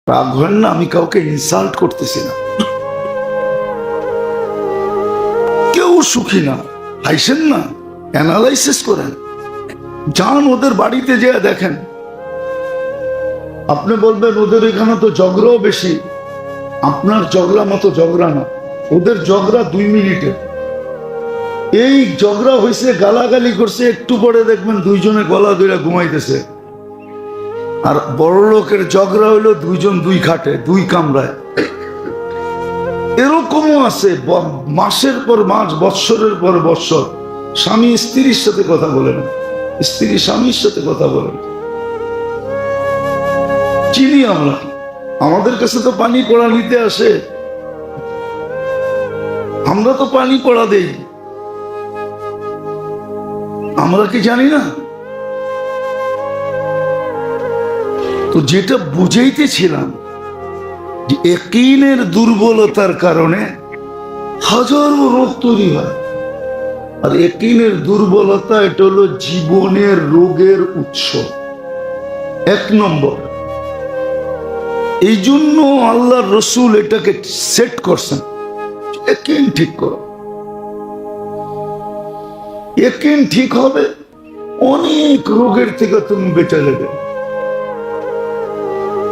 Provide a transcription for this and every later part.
রাগ হবেন না, আমি কাউকে ইনসাল্ট করতেছি না, কেউ সুখী না। আইসেন না, অ্যানালাইসিস করেন, যান ওদের বাড়িতে যেয়ে দেখেন। আপনি বলবেন ওদের এখানে তো ঝগড়াও বেশি, আপনার ঝগড়া মতো ঝগড়া না, ওদের ঝগড়া 2 মিনিটে। এই ঝগড়া হয়েছে, গালাগালি করছে, একটু পরে দেখবেন দুইজনে গলা ধরে ঘুমাইতেছে। আর বড় লোকের ঝগড়া হইলো দুইজন 2 খাটে 2 কামরায়। এরকমও আছে, মাসের পর মাস, বৎসরের পর বৎসর স্বামী স্ত্রীর সাথে কথা বলেন, স্ত্রী স্বামীর সাথে কথা বলেন। চিনি আমরা, আমাদের কাছে তো পানি পড়া নিতে আসে, আমরা তো পানি পড়া দেই, আমরা কি জানি না? তো যেটা বুঝাইতেছিলাম যে ইয়াকিনের দুর্বলতার কারণে হাজারো রোগ তৈরি হয়। আর ইয়াকিনের দুর্বলতা এটা হলো জীবনের রোগের উৎস 1 নম্বর। এই জন্য আল্লাহর রসুল এটাকে সেট করছেন, ইয়াকিন ঠিক করো। ইয়াকিন ঠিক হবে, অনেক রোগের থেকে তুমি বেঁচে যাবে।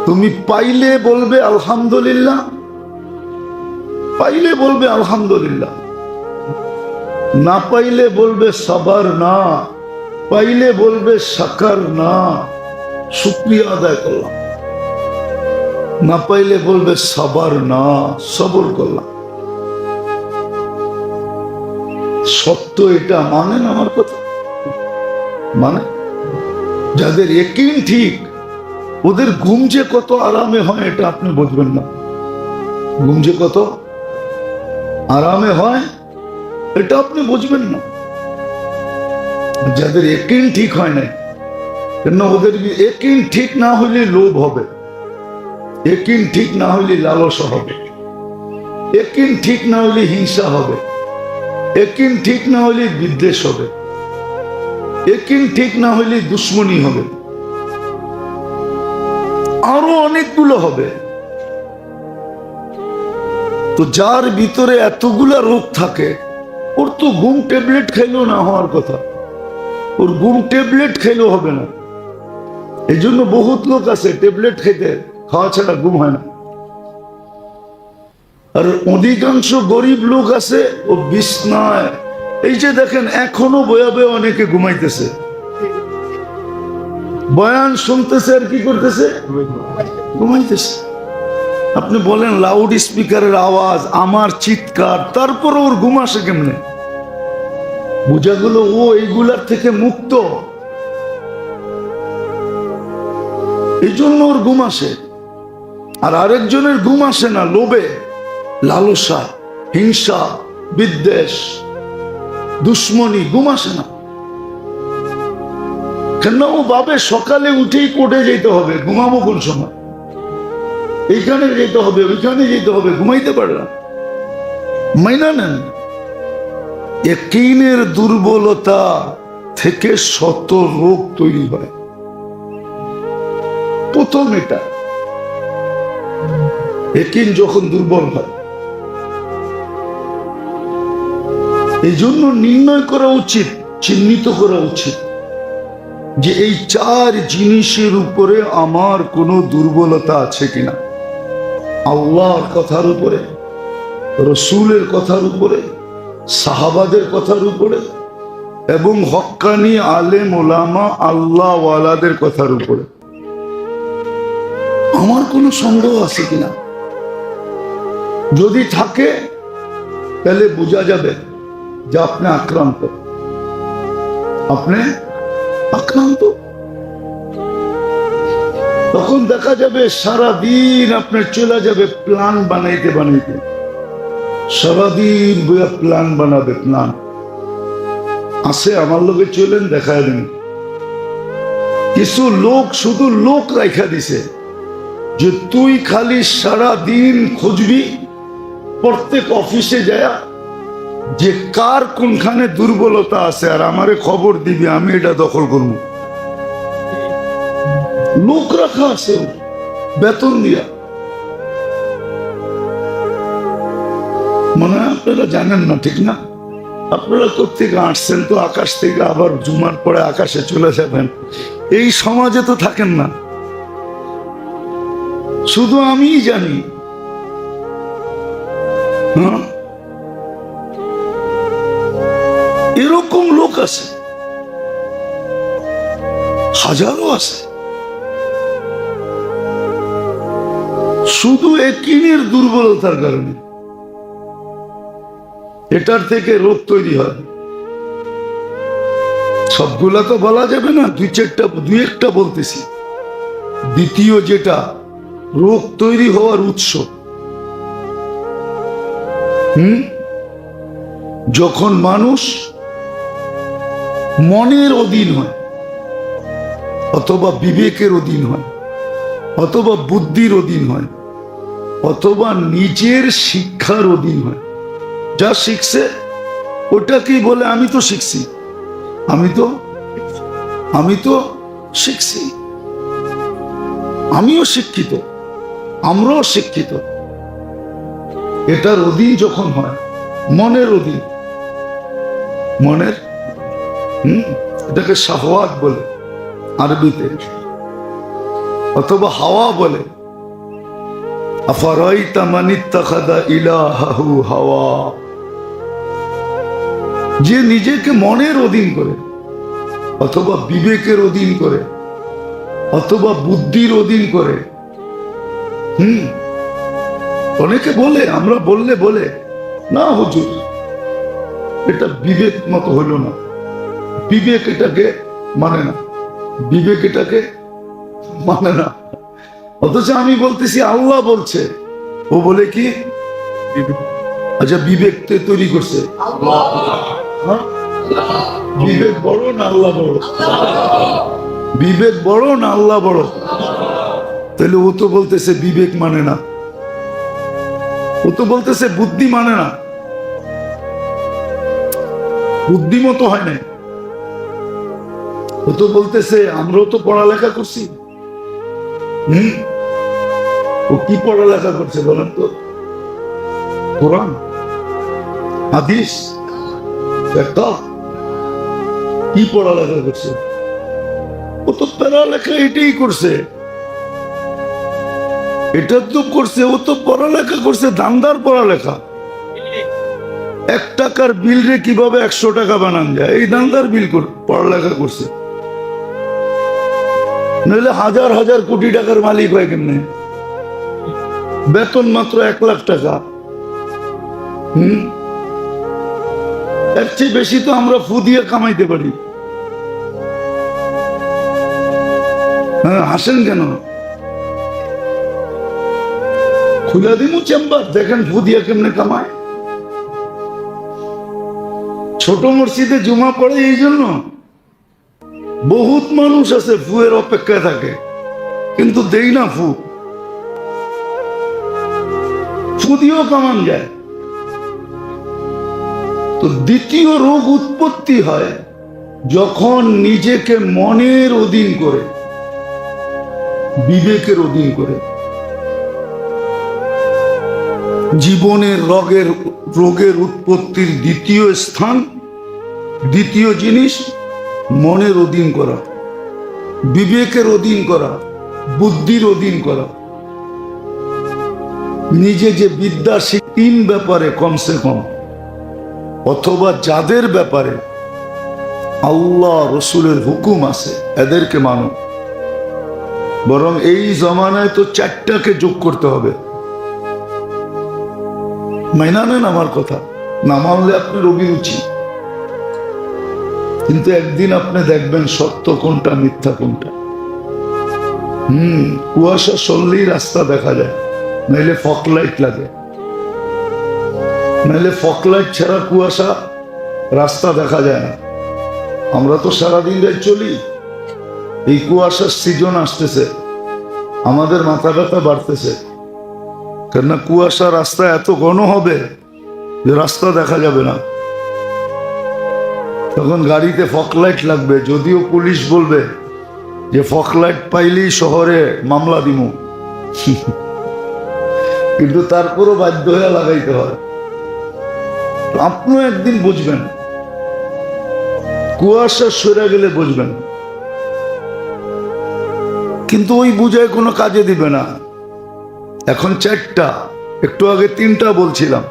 তুমি পাইলে বলবে আলহামদুলিল্লাহ, পাইলে বলবে আলহামদুলিল্লাহ, না পাইলে বলবে সাবার না, পাইলে বলবে শাকার না, শুকরিয়া আদায় করলাম, না পাইলে বলবে সাবার না, সবর করলাম। সত্য এটা, মানেন আমার কথা? মানে যাদের ইয়াকিন ঠিক, ওদের ঘুম যে কত আরামে হয় এটা আপনি বুঝবেন না। ঘুম যে কত আরামে হয় এটা আপনি বুঝবেন না। যাদের ইয়াকিন ঠিক হয় না, কেন ওদের ইয়াকিন ঠিক না হইলে লোভ হবে, ইয়াকিন ঠিক না হইলে লালসা হবে, ইয়াকিন ঠিক না হইলে হিংসা হবে, ইয়াকিন ঠিক না হইলে বিদ্বেষ হবে, ইয়াকিন ঠিক না হইলে দুশ্মনী হবে, আরো অনেকগুলো হবে। তো যার ভিতরে এতগুলা রোগ থাকে, ওর তো ঘুম ট্যাবলেট খাইলেও না হওয়ার কথা, ওর ঘুম ট্যাবলেট খাইলেও হবে না। এই জন্য বহুত লোক আছে ট্যাবলেট খেতে, খাওয়া ছাড়া ঘুম হয় না। আর অধিকাংশ গরিব লোক আছে ও বিছনায়, এই যে দেখেন এখনো বয়া বয়া অনেকে ঘুমাইতেছে, বয়ান শুনতেছে আর কি করতেছে, ঘুমাইতেছে। আপনি বলেন লাউড স্পিকারের আওয়াজ, আমার চিৎকার, তারপর ওর ঘুম আসে কেমনে? বোঝা গেল ও এইগুলার থেকে মুক্ত, এই জন্য ওর ঘুম আসে। আর আরেকজনের ঘুম আসে না, লোভে, লালসা, হিংসা, বিদ্বেষ, দুশ্মনী, ঘুম আসে না। কেন? ও ভাবে সকালে উঠেই কোর্টে যেতে হবে, ঘুমাবো কোন সময়? এইখানে যেতে হবে, ওইখানে যেতে হবে, ঘুমাইতে পারে না। মাইনা নেন, ইয়াকিনের দুর্বলতা থেকে শত রোগ তৈরি হয়। প্রথম এটা, ইয়াকিন যখন দুর্বল হয়, এই জন্য নির্ণয় করা উচিত, চিহ্নিত করা উচিত যে এই 4 জিনিসের উপরে আমার কোনো দুর্বলতা আছে কিনা। আল্লাহর কথার উপরে, রসুলের কথার উপরে, সাহাবাদের কথার উপরে, এবং হক্কানি আলেম ওলামা আল্লাহ ওয়ালাদের কথার উপরে আমার কোনো সন্দেহ আছে কিনা। যদি থাকে তাহলে বোঝা যাবে যে আপনি আক্রান্ত, আপনি আক্রান্ত। তখন দেখা যাবে সারাদিন আপনার চলে যাবে প্ল্যান বানাইতে বানাইতে, সারাদিন বইয়া প্ল্যান বানাবে, প্ল্যান আছে। আমার লোকে চলেন, দেখায় দেন। কিছু লোক শুধু লোক রাখা দিছে যে তুই খালি সারাদিন খুঁজবি প্রত্যেক অফিসে যায় যে কার কোনখানে দুর্বলতা আছে, আর আমারে খবর দিবি, আমি এটা দখল করবো। লোক রাখা আছে বেতন দিয়া। মনে হয় আপনারা জানেন না, ঠিক না? আপনারা কোত্থেকে আসছেন, তো আকাশ থেকে আবার জুমার পরে আকাশে চলে যাবেন, এই সমাজে তো থাকেন না। শুধু আমিই জানি। হ্যাঁ, এরকম লোক আছে, হাজারো আছে। শুধু একিনের দুর্বলতার কারণে এটার থেকে রোগ তৈরি হয়। সবগুলা তো বলা যাবে না, দুই একটা বলতেছি। দ্বিতীয় যেটা রোগ তৈরি হওয়ার উৎস, যখন মানুষ মনের অধীন হয়, অথবা বিবেকের অধীন হয়, অথবা বুদ্ধির অধীন হয়, অথবা নিজের শিক্ষার অধীন হয়। যা শিখছে ওটাকেই বলে আমি তো শিখছি, আমি তো শিখছি, আমিও শিক্ষিত, আমরাও শিক্ষিত। এটার অধীন যখন হয়, মনের অধীন, মনের এটাকে শাহওয়াত বলে আরবিতে, অথবা হাওয়া বলে। আফারাইতা মান ইত্তাখাযা ইলাহাহু হাওয়া, যে নিজেকে মনের অধীন করে, অথবা বিবেকের অধীন করে, অথবা বুদ্ধির অধীন করে। অনেকে বলে, আমরা বলে না হুজুর এটা বিবেক মতো হইল না, বিবেক এটাকে মানে না, বিবেক এটাকে মানে না। অথচ আমি বলতেছি আল্লাহ বলছে, ও বলে কি আচ্ছা বিবেক তৈরি করছে হ্যাঁ? বিবেক বড় না আল্লাহ বড়? বিবেক বড় না আল্লাহ বড়? তাহলে ও তো বলতেছে বিবেক মানে না, ও তো বলতেছে বুদ্ধি মানে না, বুদ্ধিমতো হয় না। ও তো বলতেছে আমরাও তো পড়ালেখা করছি। ও কি পড়ালেখা করছে বলেন তো? কোরআন, হাদিস, কি পড়ালেখা করছে? ও তো পড়ালেখা এটাই করছে, এটা তো করছে, ও তো পড়ালেখা করছে দান্দার পড়ালেখা। 1 টাকার বিল রে কিভাবে 100 টাকা বানান যায়, এই দান্দার বিল পড়ালেখা করছে। নইলে হাজার হাজার কোটি টাকার মালিক হয় কেমনে? বেতন মাত্র 1 লাখ টাকা। এর চেয়ে বেশি তো আমরা ফু দিয়ে কামাইতে পারি। হ্যাঁ, হাসেন কেন? খুলে দিমু চেম্বার, দেখেন ফু দিয়ে কেমনে কামায়। ছোট মসজিদে জুমা পড়ে এই জন্য বহুত মানুষ আছে ফুয়ের অপেক্ষায় থাকে, কিন্তু দেই না ফু, ফু দিয়েও কামান যায়। তো দ্বিতীয় রোগ উৎপত্তি হয় যখন নিজেকে মনের অধীন করে, বিবেকের অধীন করে। জীবনের রোগের উৎপত্তির দ্বিতীয় স্থান, দ্বিতীয় জিনিস মনের অধীন করা, বিবেকের অধীন করা, বুদ্ধির অধীন করা। নিজে যে বিদ্যা তিন ব্যাপারে কমসে কম, অথবা যাদের ব্যাপারে আল্লাহ রসুলের হুকুম আছে এদেরকে মানো। বরং এই জমানায় তো 4টাকে যোগ করতে হবে। মাইনা নেন আমার কথা, না মানলে আপনার অভিরুচি। কিন্তু একদিন আপনি দেখবেন সত্য কোনটা মিথ্যা কোনটা। কুয়াশা সরলেই রাস্তা দেখা যায়, নাইলে ফক লাইট লাগে, নাইলে ফক লাইট ছাড়া কুয়াশা রাস্তা দেখা যায় না। আমরা তো সারাদিন চলি, এই কুয়াশার সিজন আসতেছে, আমাদের মাথা ব্যথা বাড়তেছে, কেননা কুয়াশা রাস্তা এত ঘন হবে যে রাস্তা দেখা যাবে না। তখন গাড়িতে ফক লাইট লাগবে, যদিও পুলিশ বলবে যে ফক লাইট পাইলেই শহরে মামলা দিমু, কিন্তু তারপরও বাধ্য হয়ে লাগাইতে হয়। আপনিও একদিন বুঝবেন, কুয়াশা সরে গেলে বুঝবেন, কিন্তু ওই বুঝায় কোনো কাজে দিবে না। এখন 4টা, একটু আগে 3টা বলছিলাম,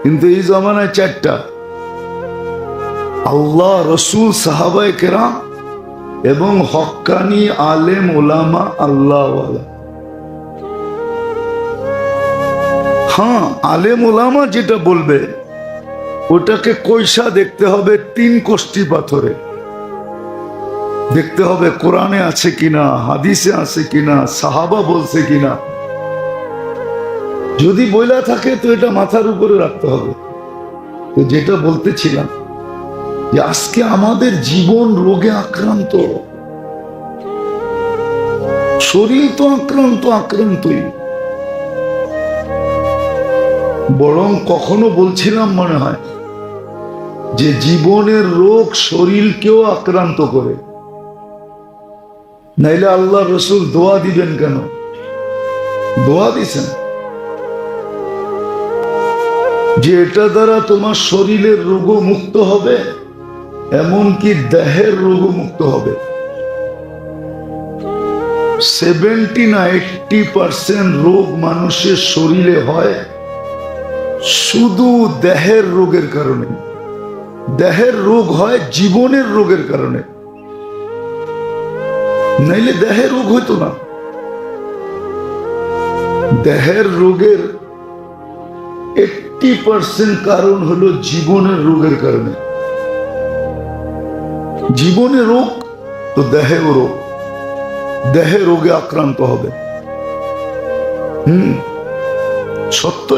কিন্তু এই জমানায় 4টা। আল্লাহ, রসুল, সাহাবায়ে কেরাম এবং হক্কানি আলেম ওলামা আল্লাহওয়ালা। হ্যাঁ, আলেম ওলামা যেটা বলবে ওটাকে কইসা দেখতে হবে 3 কোষ্ঠী পাথরে। দেখতে হবে কোরআনে আছে কিনা, হাদিসে আছে কিনা, সাহাবা বলছে কিনা। যদি বইলা থাকে তো এটা মাথার উপরে রাখতে হবে। তো যেটা বলতেছিলাম যে আজকে আমাদের জীবন রোগে আক্রান্ত, শরীর তো আক্রান্তই। বরং কখনো বলছিলাম মনে হয় যে জীবনের রোগ শরীরকেও আক্রান্ত করে, নাইলে আল্লাহ রসুল দোয়া দিবেন কেন? দোয়া দিছেন যে এটা দ্বারা তোমার শরীরের রোগও মুক্ত হবে, এমনকি দেহের রোগও মুক্ত হবে। 70 না 80% রোগ মানুষের শরীরে হয় শুধু দেহের রোগের কারণে। দেহের রোগ হয় জীবনের রোগের কারণে, নাইলে দেহের রোগ হইতো না। দেহের রোগের 80% কারণ হলো জীবনের রোগের কারণে। জীবনে রোগ তো দেহেও রোগ, দেহে রোগে আক্রান্ত হবে। সত্য,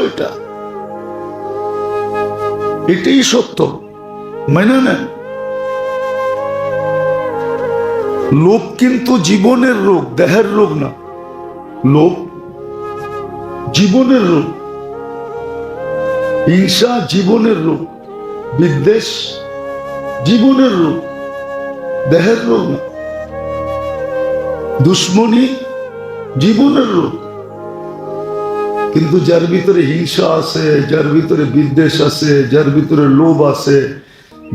এটাই সত্য, মেনে নেন। লোভ কিন্তু জীবনের রোগ, দেহের রোগ না। লোভ জীবনের রোগ, হিংসা জীবনের রোগ, বিদ্বেষ জীবনের রোগ, দেহের রোগ না। দুশ্মনী জীবনের রোগ। কিন্তু যার ভিতরে হিংসা আছে, যার ভিতরে বিদ্বেষ আছে, যার ভিতরে লোভ আছে,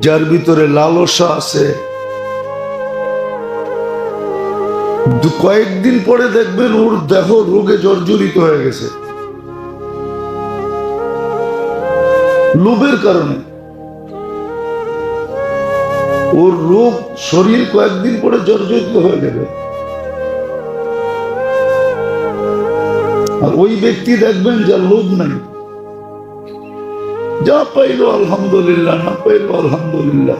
যার ভিতরে লালসা আছে, কয়েকদিন পরে দেখবেন ওর দেহ রোগে জর্জরিত হয়ে গেছে, লোভের কারণে। ওর রোগ, শরীর কয়েকদিন পরে জর্জরিত হয়ে যাবে। আর ওই ব্যক্তি দেখবেন যার লোভ নাই, যা পাইলো আলহামদুলিল্লাহ, না পাইলো আলহামদুলিল্লাহ।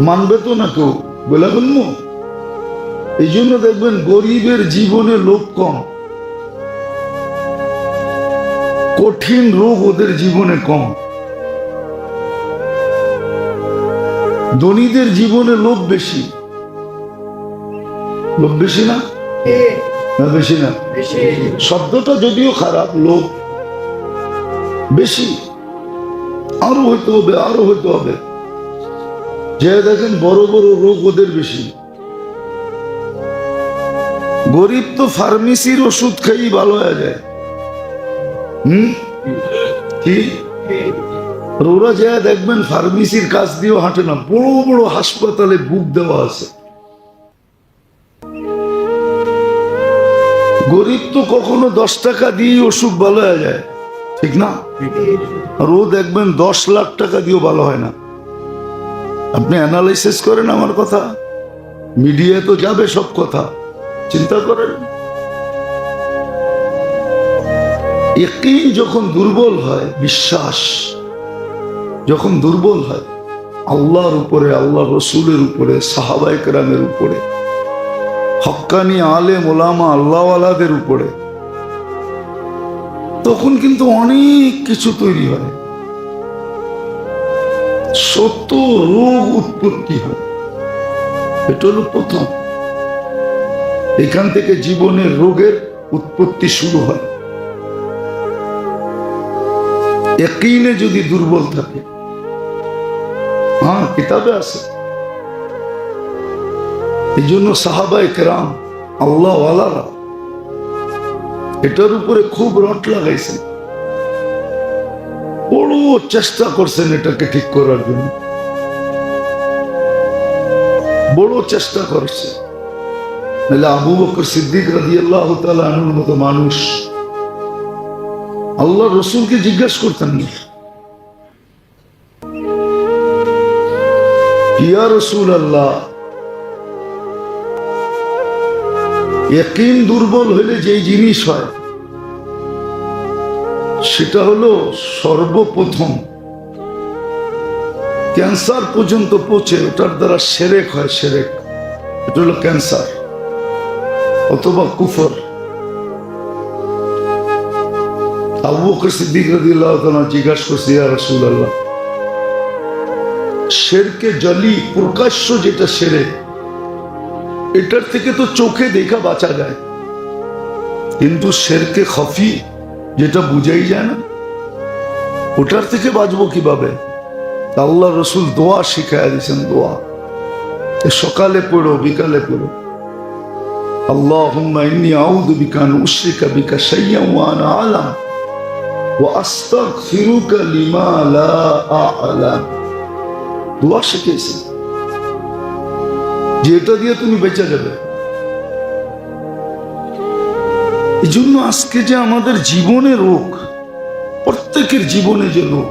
মানবে তো না কেউ, বলে বলবো। এই জন্য দেখবেন গরিবের জীবনে লোভ কম, কঠিন রোগ ওদের জীবনে কম। ধনীদের জীবনে লোভ বেশি। লোভ বেশি না? বেশি না? শব্দটা যদিও খারাপ, লোভ বেশি। আরো হইতে হবে, আরো হইতে হবে। যে দেখেন বড় বড় রোগ ওদের বেশি। গরিব তো ফার্মেসির ওষুধ খাই ভালো হয়ে যায়। কি ওরা যা দেখবেন ফার্মেসির কাজ দিয়েও হাঁটে না। বড় বড় হাসপাতালে বুক দেওয়া আছে। গরিব তো কখনো 10 টাকা দিয়ে অসুখ ভালো হয়ে যায়, ঠিক না? আর ও দেখবেন 10 লাখ টাকা দিয়েও ভালো হয় না। আপনি অ্যানালাইসিস করেন আমার কথা, মিডিয়ায় তো যাবে সব কথা, চিন্তা করেন। ইয়াকিন যখন দুর্বল হয়, বিশ্বাস যখন দুর্বল হয় আল্লাহর উপরে, আল্লাহ রসুলের উপরে, সাহাবায়ে কেরামের উপরে, হক্কানি আলেম ওলামা আল্লাহওয়ালাদের উপরে, তখন কিন্তু অনেক কিছু তৈরি হয়। শত রোগ উৎপত্তি হয়। এটা হলো প্রথম। এখান থেকে জীবনের রোগের উৎপত্তি শুরু হয়। ইয়াকিনে যদি দুর্বল থাকে, হ্যাঁ কিতাবে আছে। এই জন্য সাহাবায়ে কেরাম আল্লাহওয়ালারা এটার উপরে খুব রট লাগাইছেন, বড় চেষ্টা করছেন এটাকে ঠিক করার জন্য, বড় চেষ্টা করছে। নাহলে আবু বকর সিদ্দিক রাদিয়াল্লাহু তাআলা আনহুর মতো মানুষ আল্লাহ রসুলকে জিজ্ঞেস করতেন না, ইয়া রাসূলুল্লাহ, ইয়াকিন দুর্বল হলে যে জিনিস হয় সেটা হলো সর্বপ্রথম ক্যান্সার পর্যন্ত পৌঁছে, ওটার দ্বারা শিরক হয়, শিরক, এটা হলো ক্যান্সার অথবা কুফর। আবু বকর সিদ্দিক রাদিয়াল্লাহু তাআলা জিজ্ঞাসা করছে, ইয়া রাসূলুল্লাহ, শিরকে জলি প্রকাশ্য যেটা শিরক, এটার থেকে তো চোখে দেখা বাঁচা যায়, কিন্তু শিরকে খফি যেটা বুঝাই যায় না, ওটার থেকে বাঁচবো কিভাবে? আল্লাহ রসুল দোয়া শিখাইয়া দিয়েছেন, দোয়া সকালে পড়ো বিকালে পড়ো, আল্লাহুম্মা ইন্নী আউযু বিকা আন উশরিকা বিকা শাইয়্যান ওয়া আনা আ'লাম ওয়া আস্তাগফিরুকা লিমা লা আ'লাম। দোয়া শিখাইছেন যে এটা দিয়ে তুমি বেঁচে যাবে। এই জন্য আজকে যে আমাদের জীবনে রোগ, প্রত্যেকের জীবনে যে রোগ,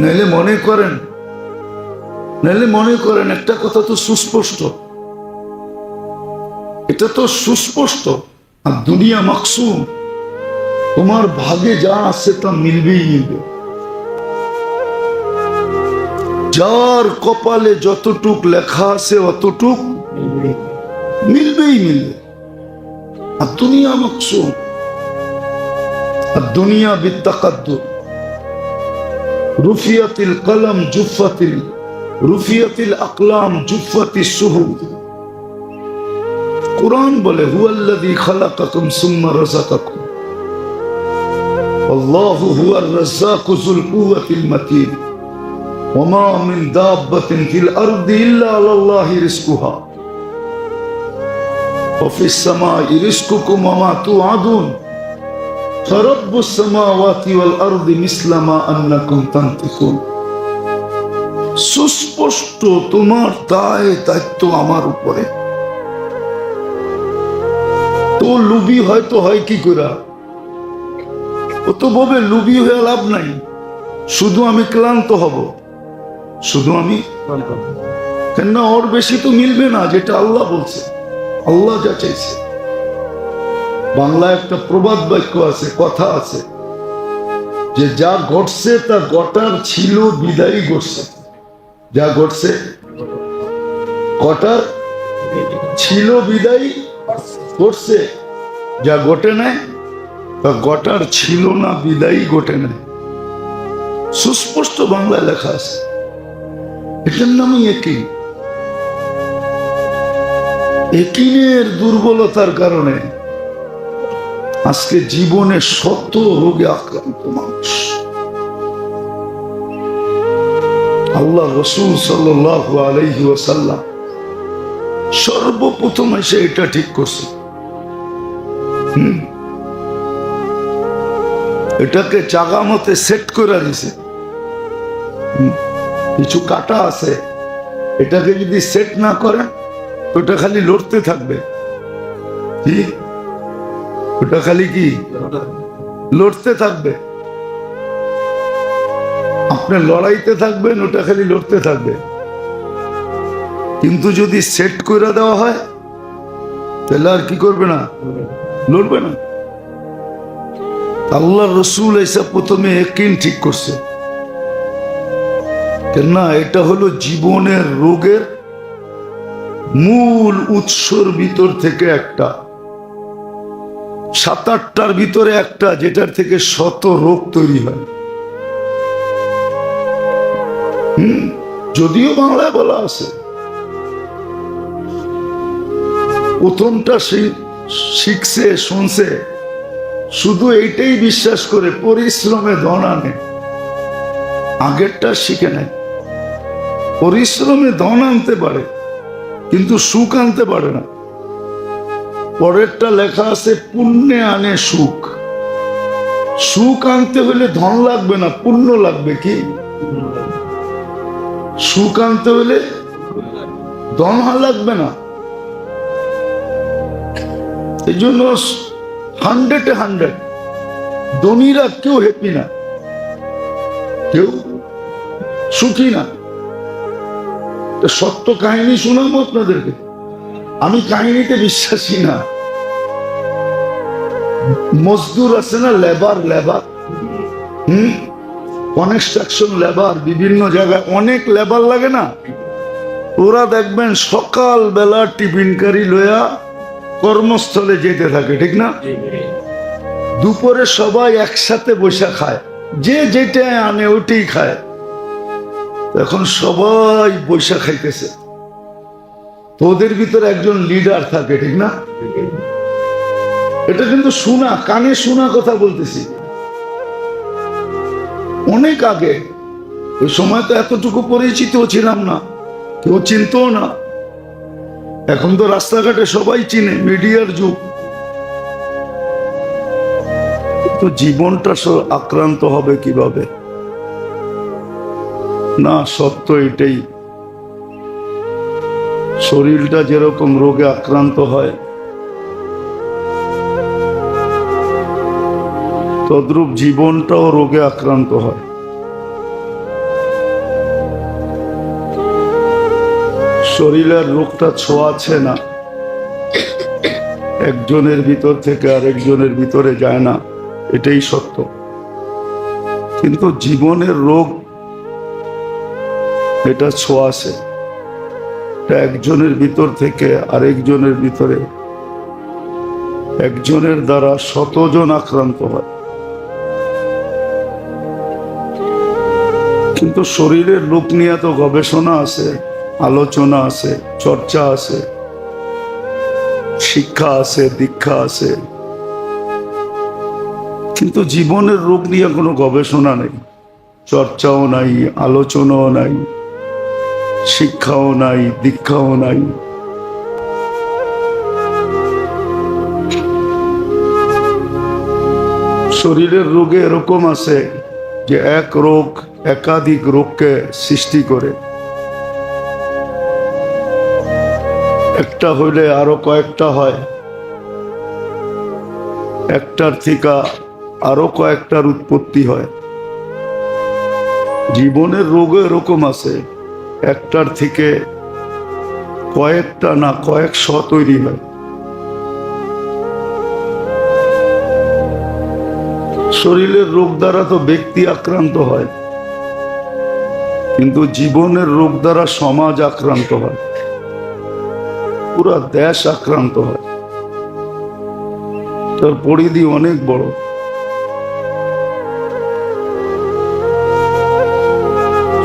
নাইলে মনে করেন একটা কথা তো সুস্পষ্ট, এটা তো সুস্পষ্ট, আর দুনিয়া মাকসুম, তোমার ভাগে যা আছে তা মিলবেই মিলবে, যার কপালে যতটুক লেখা আছে অতটুক মিলবেই মিলবে। আর দুনিয়া মাকসুম, আর দুনিয়া বিত্তাকাদ্দুর, রুফিয়াতিল কলম রুফিয়াতিল আকলাম জুফাতিস সুহুফ। কুরআন বলে হুয়াল্লাযী খালাকাকুম সুম্মা রাযাকাকুম আল্লাহু হুয়ার রাজ্জাকু যুল কুওয়াতিল মাতিন ওয়া মা মিন দাব্বাতিন ফিল আরদি ইল্লা আলাল্লাহি রিজকুহা ওয়া ফিস সামাই রিজকুকুম ওয়া মা তুআদুন ফারাব্বুস সামাওয়াতি ওয়াল আরদি মিসলা মা আন্নাকুম তানতিকুন। সুস্পষ্ট তোমার দায়িত্ব আমার উপরে। তো লুবি হয়তো হয় কি করে, ও তো বলবে লুবি হয়ে লাভ নাই, শুধু আমি ক্লান্ত হব, শুধু আমি কেন, ওর বেশি তো মিলবে না যেটা আল্লাহ বলছে, আল্লাহ যা চাইছে। বাংলায় একটা প্রবাদ বাক্য আছে, কথা আছে যে যা ঘটছে তা ঘটার ছিল বিদায়ী ঘটছে, যা ঘটছে ঘটার ছিল বিদায়ী ঘটছে, যা ঘটে নাই তা ঘটার ছিল না বিদায়ী ঘটে নাই। সুস্পষ্ট বাংলায় লেখা আছে, এটার নামই ইয়াকিন। ইয়াকিনের দুর্বলতার কারণে আজকে জীবনে শত রোগে আক্রান্ত মানুষ। আল্লাহ রসুল সাল্লাল্লাহু আলাইহি ওয়াসাল্লাম সর্বপ্রথম এসে এটা ঠিক করছে, এটাকে জাগা মতে সেট করে দিছে। কিছু কাটা আছে, এটাকে যদি সেট না করেন ওটা খালি লড়তে থাকবে। কি ওটা খালি কি লড়তে থাকবে, আপনি লড়াইতে থাকবেন, ওটা খালি লড়তে থাকবে। কিন্তু যদি সেট করে দেওয়া হয় তাহলে আর কি করবে না, লড়বে না। আল্লাহ রসুল এসে প্রথমে ইয়াকিন ঠিক করছে, কেননা এটা হলো জীবনের রোগের মূল উৎসর ভিতর থেকে একটা, 7-8টার ভিতরে একটা, যেটার থেকে শত রোগ তৈরি হয়। যদিও বাংলায় বলা আছে, প্রথমটা শিখছে শুনছে, শুধু এইটাই বিশ্বাস করে পরিশ্রমে ধন আনে, আগেরটা শিখে নেয়। পরিশ্রমে ধন আনতে পারে কিন্তু সুখ আনতে পারে না। পরেরটা লেখা আছে পুণ্যে আনে সুখ। সুখ আনতে হলে ধন লাগবে না, পুণ্য লাগবে। কি সুখ আনতে হলে ধন লাগবে না। এই জন্য 100 ধনীরা কেউ হ্যাপি না, কেউ সুখী না। সত্য কাহিনী শোনাবো আপনাদেরকে। আমি কাহিনীতে বিশ্বাসী না। মজদুর আছে না, লেবার কনস্ট্রাকশন লেবার, বিভিন্ন জায়গায় অনেক লেবার লাগে না। ওরা দেখবেন সকাল বেলা টিফিন কারি লইয়া কর্মস্থলে যেতে থাকে, ঠিক না? দুপুরে সবাই একসাথে বসে খায়, যে যেটা আনে ওইটাই খায়। এখন সবাই বসে খাইতেছে, তো ওদের ভিতরে একজন লিডার থাকে, ঠিক না? এটা কিন্তু শোনা, কানে শোনা কথা বলতেছি। অনেক আগে, ওই সময় তো এতটুকু পরিচিত ছিলাম না, কেউ চিনতো না। এখন তো রাস্তাঘাটে সবাই চিনে, মিডিয়ার যুগ। তো জীবনটা আক্রান্ত হবে কিভাবে? না, সত্য এটাই। শরীরটা যেরকম রোগে আক্রান্ত হয়, তদ্রূপ জীবনটাও রোগে আক্রান্ত হয়। শরীরের রোগটা ছোঁয়াছে না, একজনের ভিতর থেকে আরেকজনের ভিতরে যায় না, এটাই সত্য। কিন্তু জীবনের রোগ এটা ছোঁয়াছে, এটা একজনের ভিতর থেকে আরেকজনের ভিতরে, একজনের দ্বারা শতজন আক্রান্ত হয়। কিন্তু শরীরের রোগ নিয়ে তো গবেষণা আছে, আলোচনা আছে, চর্চা আছে, শিক্ষা আছে, দীক্ষা আছে। কিন্তু জীবনের রোগ নিয়ে কোনো গবেষণা নেই, চর্চাও নাই, আলোচনাও নাই, শিক্ষাও নাই, দীক্ষাও নাই। শরীরের রোগে এরকম আছে যে এক রোগ একাধিক রোগকে সৃষ্টি করে। একটা হইলে আরো কয়েকটা হয়, একটার থেকে আরো কয়েকটার উৎপত্তি হয়। জীবনের রোগ এরকম আছে, একটার থেকে কয়েকটা না কয়েকশ তৈরি হয়। শরীরের রোগ দ্বারা তো ব্যক্তি আক্রান্ত হয়, কিন্তু জীবনের রোগ দ্বারা সমাজ আক্রান্ত হয়, পুরা দেশ আক্রান্ত হয়। তার পরিধি অনেক বড়।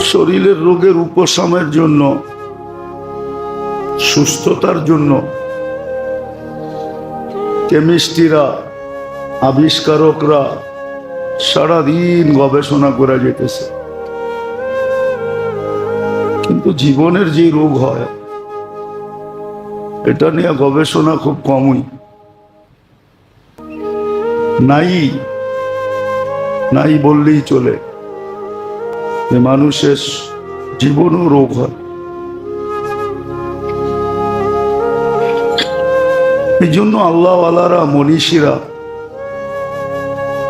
শরীরের রোগের উপশমের জন্য, সুস্থতার জন্য কেমিস্ট্রিরা, আবিষ্কারকরা সারাদিন গবেষণা করে যেতেছে। কিন্তু জীবনের যে রোগ হয়, এটা নিয়ে গবেষণা খুব কমই, নাই বললেই চলে। যে মানুষের জীবনও রোগ হয়। এই জন্য আল্লাহওয়ালারা, মনীষীরা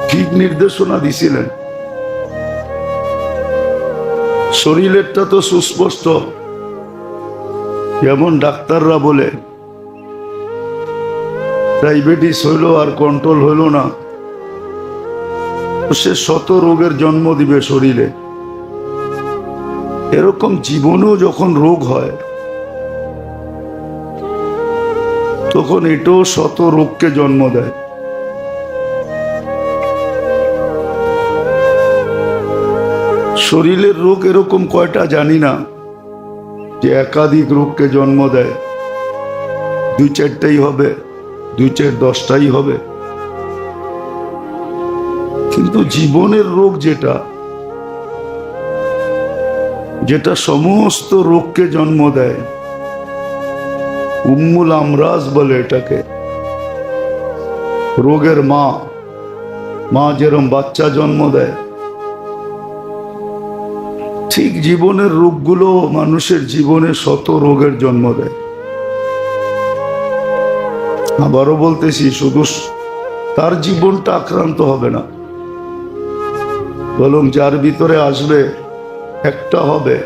ঠিক নির্দেশনা দিছিলেন। শরীরেরটা তো সুস্পষ্ট, যেমন ডাক্তাররা বলে ডায়াবেটিস হইল আর কন্ট্রোল হইল না, সে শত রোগের জন্ম দিবে শরীরে। এরকম জীবনেও যখন রোগ হয়, তখন এটাও শত রোগকে জন্ম দেয়। শরীরের রোগ এরকম কয়টা জানি না, যে একাধিক রোগকে জন্ম দেয়। 2-4টাই হবে, 2-4-10টাই হবে। কিন্তু জীবনের রোগ যেটা সমস্ত রোগকে জন্ম দেয়, উম্মুল আমরাজ বলে এটাকে, রোগের মা, মা যেরকম বাচ্চা জন্ম দেয়, ঠিক জীবনের রোগগুলো মানুষের জীবনে শত রোগের জন্ম দেয়। আবারও বলতেছি, শুধু তার জীবনটা আক্রান্ত হবে না, বরং যার ভিতরে আসবে একটা হবে,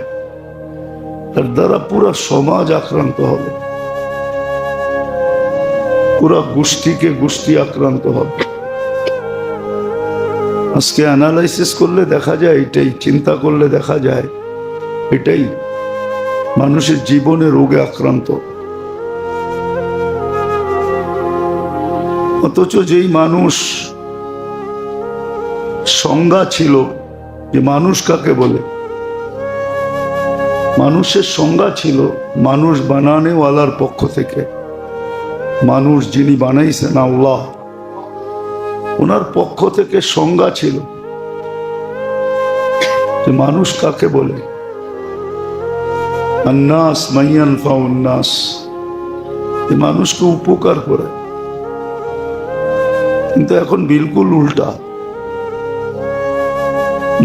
তার দ্বারা পুরা সমাজ আক্রান্ত হবে, পুরা গোষ্ঠীকে গোষ্ঠী আক্রান্ত হবে। আজকে অ্যানালাইসিস করলে দেখা যায় এটাই, চিন্তা করলে দেখা যায় এটাই মানুষের জীবনে রোগে আক্রান্ত। অথচ যেই মানুষ সংজ্ঞা ছিল যে মানুষ কাকে বলে, মানুষের সংজ্ঞা ছিল মানুষ বানানেওয়ালার পক্ষ থেকে, মানুষ যিনি বানাইছেন আল্লাহ, ওনার পক্ষ থেকে সংজ্ঞা ছিল যে মানুষ কাকে বলে। আন্নাস মাইয়ানফাউন নাস, মানুষকে উপকার করে। কিন্তু এখন বিলকুল উল্টা,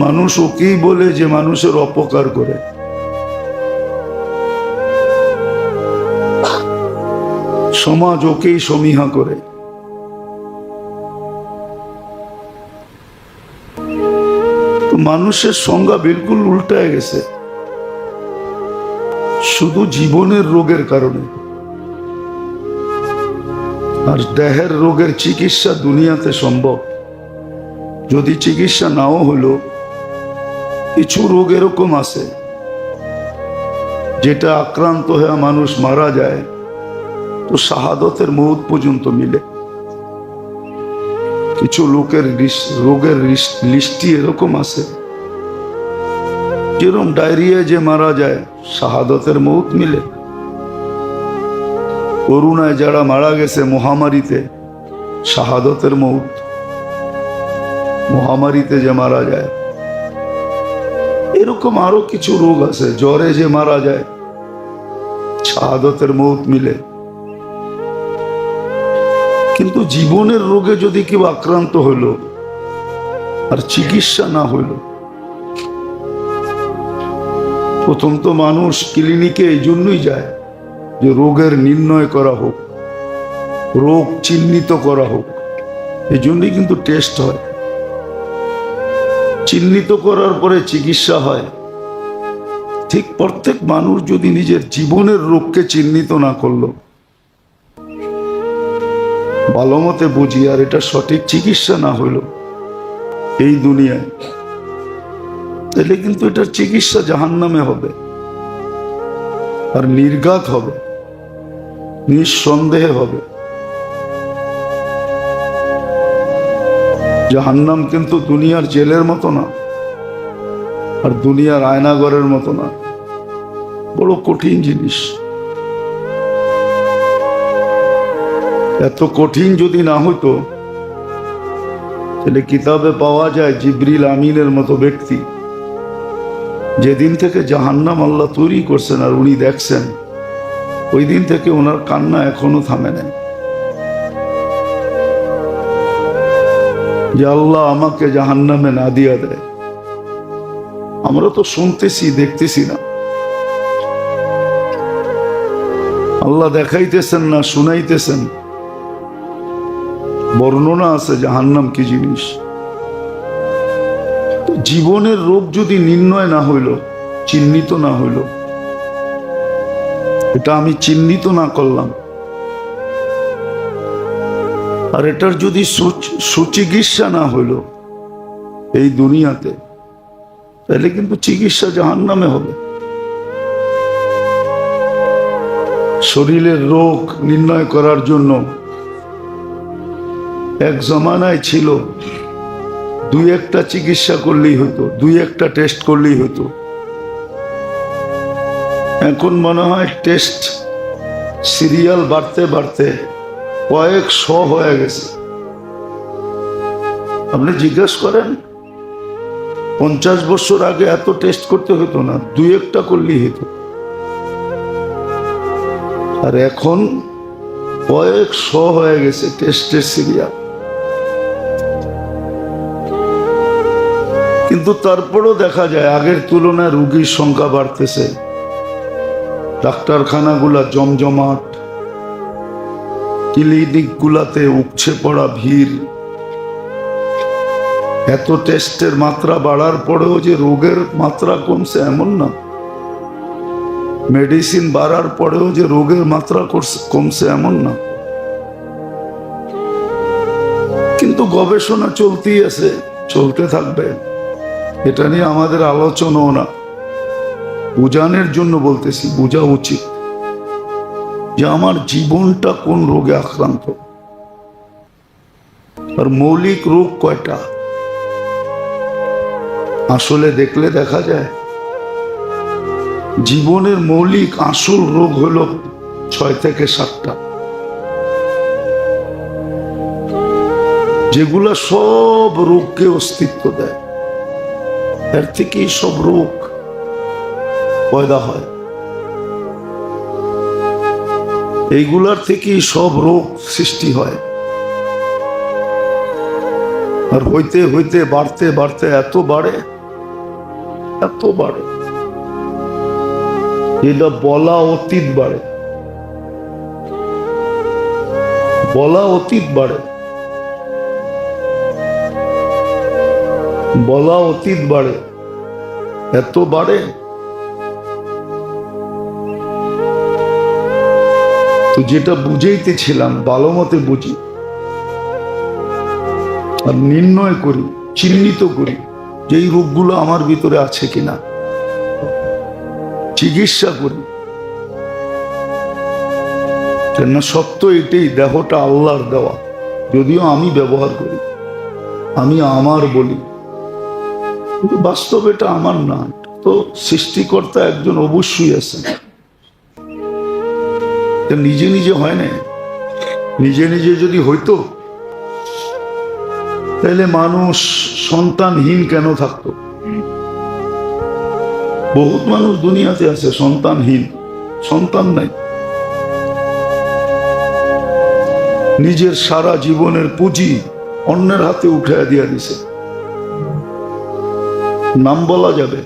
মানুষ ওকেই বলে যে মানুষের অপকার করে। সমাজ ওকেই সমীহা করে। তো মানুষের সংজ্ঞা বিলকুল উল্টায় গেছে, শুধু জীবনের রোগের কারণে। আর দেহের রোগের চিকিৎসা দুনিয়াতে সম্ভব, যদি চিকিৎসা নাও হলো। কিছু রোগ এরকম আছে যেটা আক্রান্ত হয়ে মানুষ মারা যায় তো শাহাদতের মৌত পর্যন্ত মিলে। কিছু লোকের রোগের লিস্টি এরকম আছে, যেরকম ডায়রিয়ায় যে মারা যায় শাহাদতের মৌত মিলে। করোনায় যারা মারা গেছে মহামারীতে, শাহাদতের মৌত। মহামারীতে যে মারা যায়, এরকম আরো কিছু রোগ আছে, জ্বরে যে মারা যায় শাহাদতের মৌত মিলে। কিন্তু জীবনের রোগে যদি কেউ আক্রান্ত হইল আর চিকিৎসা না হইল, প্রথম তো মানুষ ক্লিনিকে এই জন্যই যায় যে রোগের নির্ণয় করা হোক, রোগ চিহ্নিত করা হোক। এই জন্যই কিন্তু টেস্ট হয়, চিহ্নিত করার পরে চিকিৎসা হয়। ঠিক প্রত্যেক মানুষ যদি নিজের জীবনের রোগকে চিহ্নিত না করলো, ভালো মতে বুঝি, আর এটা সঠিক চিকিৎসা না হইল এই দুনিয়ায়, তাহলে কিন্তু এটার চিকিৎসা জাহান্নামে হবে আর নির্ঘাত হবে, নিঃসন্দেহে হবে। জাহান্নাম কিন্তু দুনিয়ার জেলের মতো না, আর দুনিয়ার আয়নাঘরের মতো না, বড় কঠিন জিনিস। এত কঠিন যদি না হতো তাহলে কিতাবে পাওয়া যায় জিবরিল আমিনের মতো ব্যক্তি, যেদিন থেকে জাহান্নাম আল্লাহ তৈরি করছেন আর উনি দেখছেন, ওই দিন থেকে ওনার কান্না এখনো থামে নাই যে আল্লাহ আমাকে জাহান্নামে না দিয়া দেয়। আমরা তো শুনতেছি, দেখতেছি না। আল্লাহ দেখাইতেছেন না, শুনাইতেছেন। বর্ণনা আছে জাহান্নাম কি জিনিস। জীবনের রোগ যদি নির্ণয় না হইল, চিহ্নিত না হইল, এটা আমি চিহ্নিত না করলাম, আর এটার যদি সুচিকিৎসা না হইল এই দুনিয়াতে, তাহলে কিন্তু চিকিৎসা জাহান্নামে হবে। শরীরের রোগ নির্ণয় করার জন্য এক জমানায় ছিল দুই একটা চিকিৎসা করলেই হতো, দুই একটা টেস্ট করলেই হতো। এখন মনে হয় টেস্ট সিরিয়াল বাড়তে বাড়তে কয়েকশো হয়ে গেছে। আপনি জিজ্ঞেস করেন 50 বছর আগে এত টেস্ট করতে হতো না, দুই একটা করলেই হতো। আর এখন কয়েকশো হয়ে গেছে টেস্টের সিরিয়াল। কিন্তু তারপরেও দেখা যায় আগের তুলনায় রোগীর সংখ্যা বাড়তেছে, ডাক্তারখানাগুলা জমজমাট, ক্লিনিকগুলাতে উপচে পড়া ভিড়। এত টেস্টের মাত্রা বাড়ার পরেও যে রোগের মাত্রা কমছে এমন না, মেডিসিন বাড়ার পরেও যে রোগের মাত্রা কমছে এমন না। কিন্তু গবেষণা চলতেই আছে, চলতে থাকবে। এটা নিয়ে আমাদের আলোচনাও না, বুঝানোর জন্য বলতেছি, বোঝা উচিত যে আমার জীবনটা কোন রোগে আক্রান্ত, আর মৌলিক রোগ কয়টা। আসলে দেখলে দেখা যায় জীবনের মৌলিক আসল রোগ হলো 6 থেকে 7টা, যেগুলা সব রোগকে অস্তিত্ব দেয়। এর থেকেই সব রোগ পয়দা হয়, এইগুলার থেকেই সব রোগ সৃষ্টি হয়। আর হইতে হইতে বাড়তে বাড়তে এত বাড়ে, এত বাড়ে, এটা বলা অতীত বাড়ে, বলা অতীত বাড়ে, বলা অতীত বাড়ে, এত বাড়ে। তো যেটা বুঝাইতেছিলাম, ভালো মতে বুঝি আর নির্ণয় করি, চিহ্নিত করি যে এই রোগগুলো আমার ভিতরে আছে কিনা, চিকিৎসা করি। কেননা সত্য এটাই, দেহটা আল্লাহর দেওয়া, যদিও আমি ব্যবহার করি, আমি আমার বলি, কিন্তু বাস্তবে এটা আমার না। তো সৃষ্টিকর্তা একজন অবশ্যই আছে, নিজে নিজে হয় না। নিজে নিজে যদি হইতো তাহলে মানুষ সন্তানহীন কেন থাকতো? বহুত মানুষ দুনিয়াতে আছে সন্তানহীন, সন্তান নাই। নিজের সারা জীবনের পুঁজি অন্যের হাতে উঠাইয়া দিয়া দিছে। নাম বলা যাবে,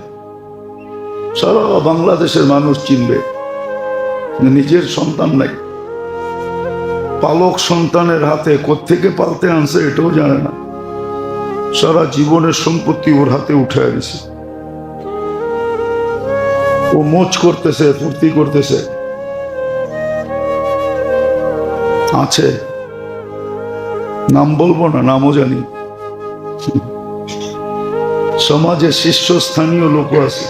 সারা বাংলাদেশের মানুষ চিনবে, নিজের সন্তান নাই। পালক সন্তানের হাতে কোত্থেকে পালতে আনছে এটাও জানে না, সারা জীবনের সম্পত্তি ওর হাতে উঠাইয়া দিছে। ও মোচ করতেছে, ফুর্তি করতেছে, আছে, নাম বলবো না, নামও জানি। সমাজে শীর্ষস্থানীয় লোক আছে,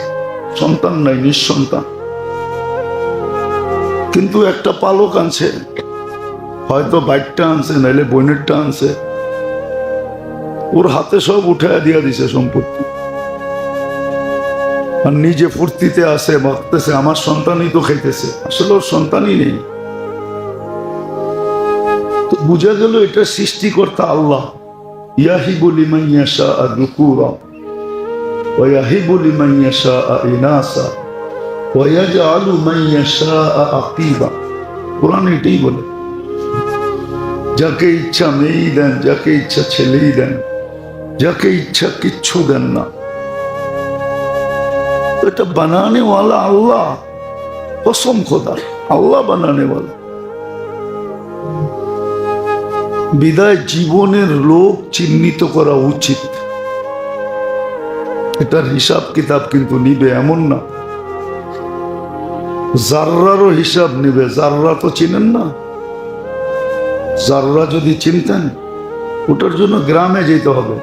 সন্তান নাই, নিঃসন্তান, কিন্তু একটা পালক আনছে, হয়তো বাইকটা আনছে, নাইলে বোনেরটা আনছে, ওর হাতে সব উঠাইয়া দিয়া দিছে সম্পত্তি। আর নিজে ফুর্তিতে আছে, ভাবতেছে আমার সন্তানই তো খাইতেছে, আসলে ওর সন্তানই নেই। তো বুঝা গেল এটা সৃষ্টিকর্তা আল্লাহ। ইয়াহিবু লিমান ইয়াশা'উ যুকুরা ওয়া ইয়াহিবু লিমান ইয়াশা'উ ইনাসা ওয়া ইয়াজআলু মান ইয়াশা'উ আকিবা। কুরআন এটাই বলে, যাকে ইচ্ছা মেয়েই দেন, যাকে ইচ্ছা ছেলেই দেন, যাকে ইচ্ছা কিচ্ছু দেন না। এটা বানানে ওয়ালা আল্লাহ, কসম খোদা, আল্লাহ বানানে ওয়ালা। বিদায় জীবনের লোক চিহ্নিত করা উচিত। এটার হিসাব কিতাব কিন্তু নিবে এমন না, জাররারও হিসাব নিবে। জাররা তো চিনেন না, জাররা যদি চিনতেন, ওটার জন্য গ্রামে যেতে হবে।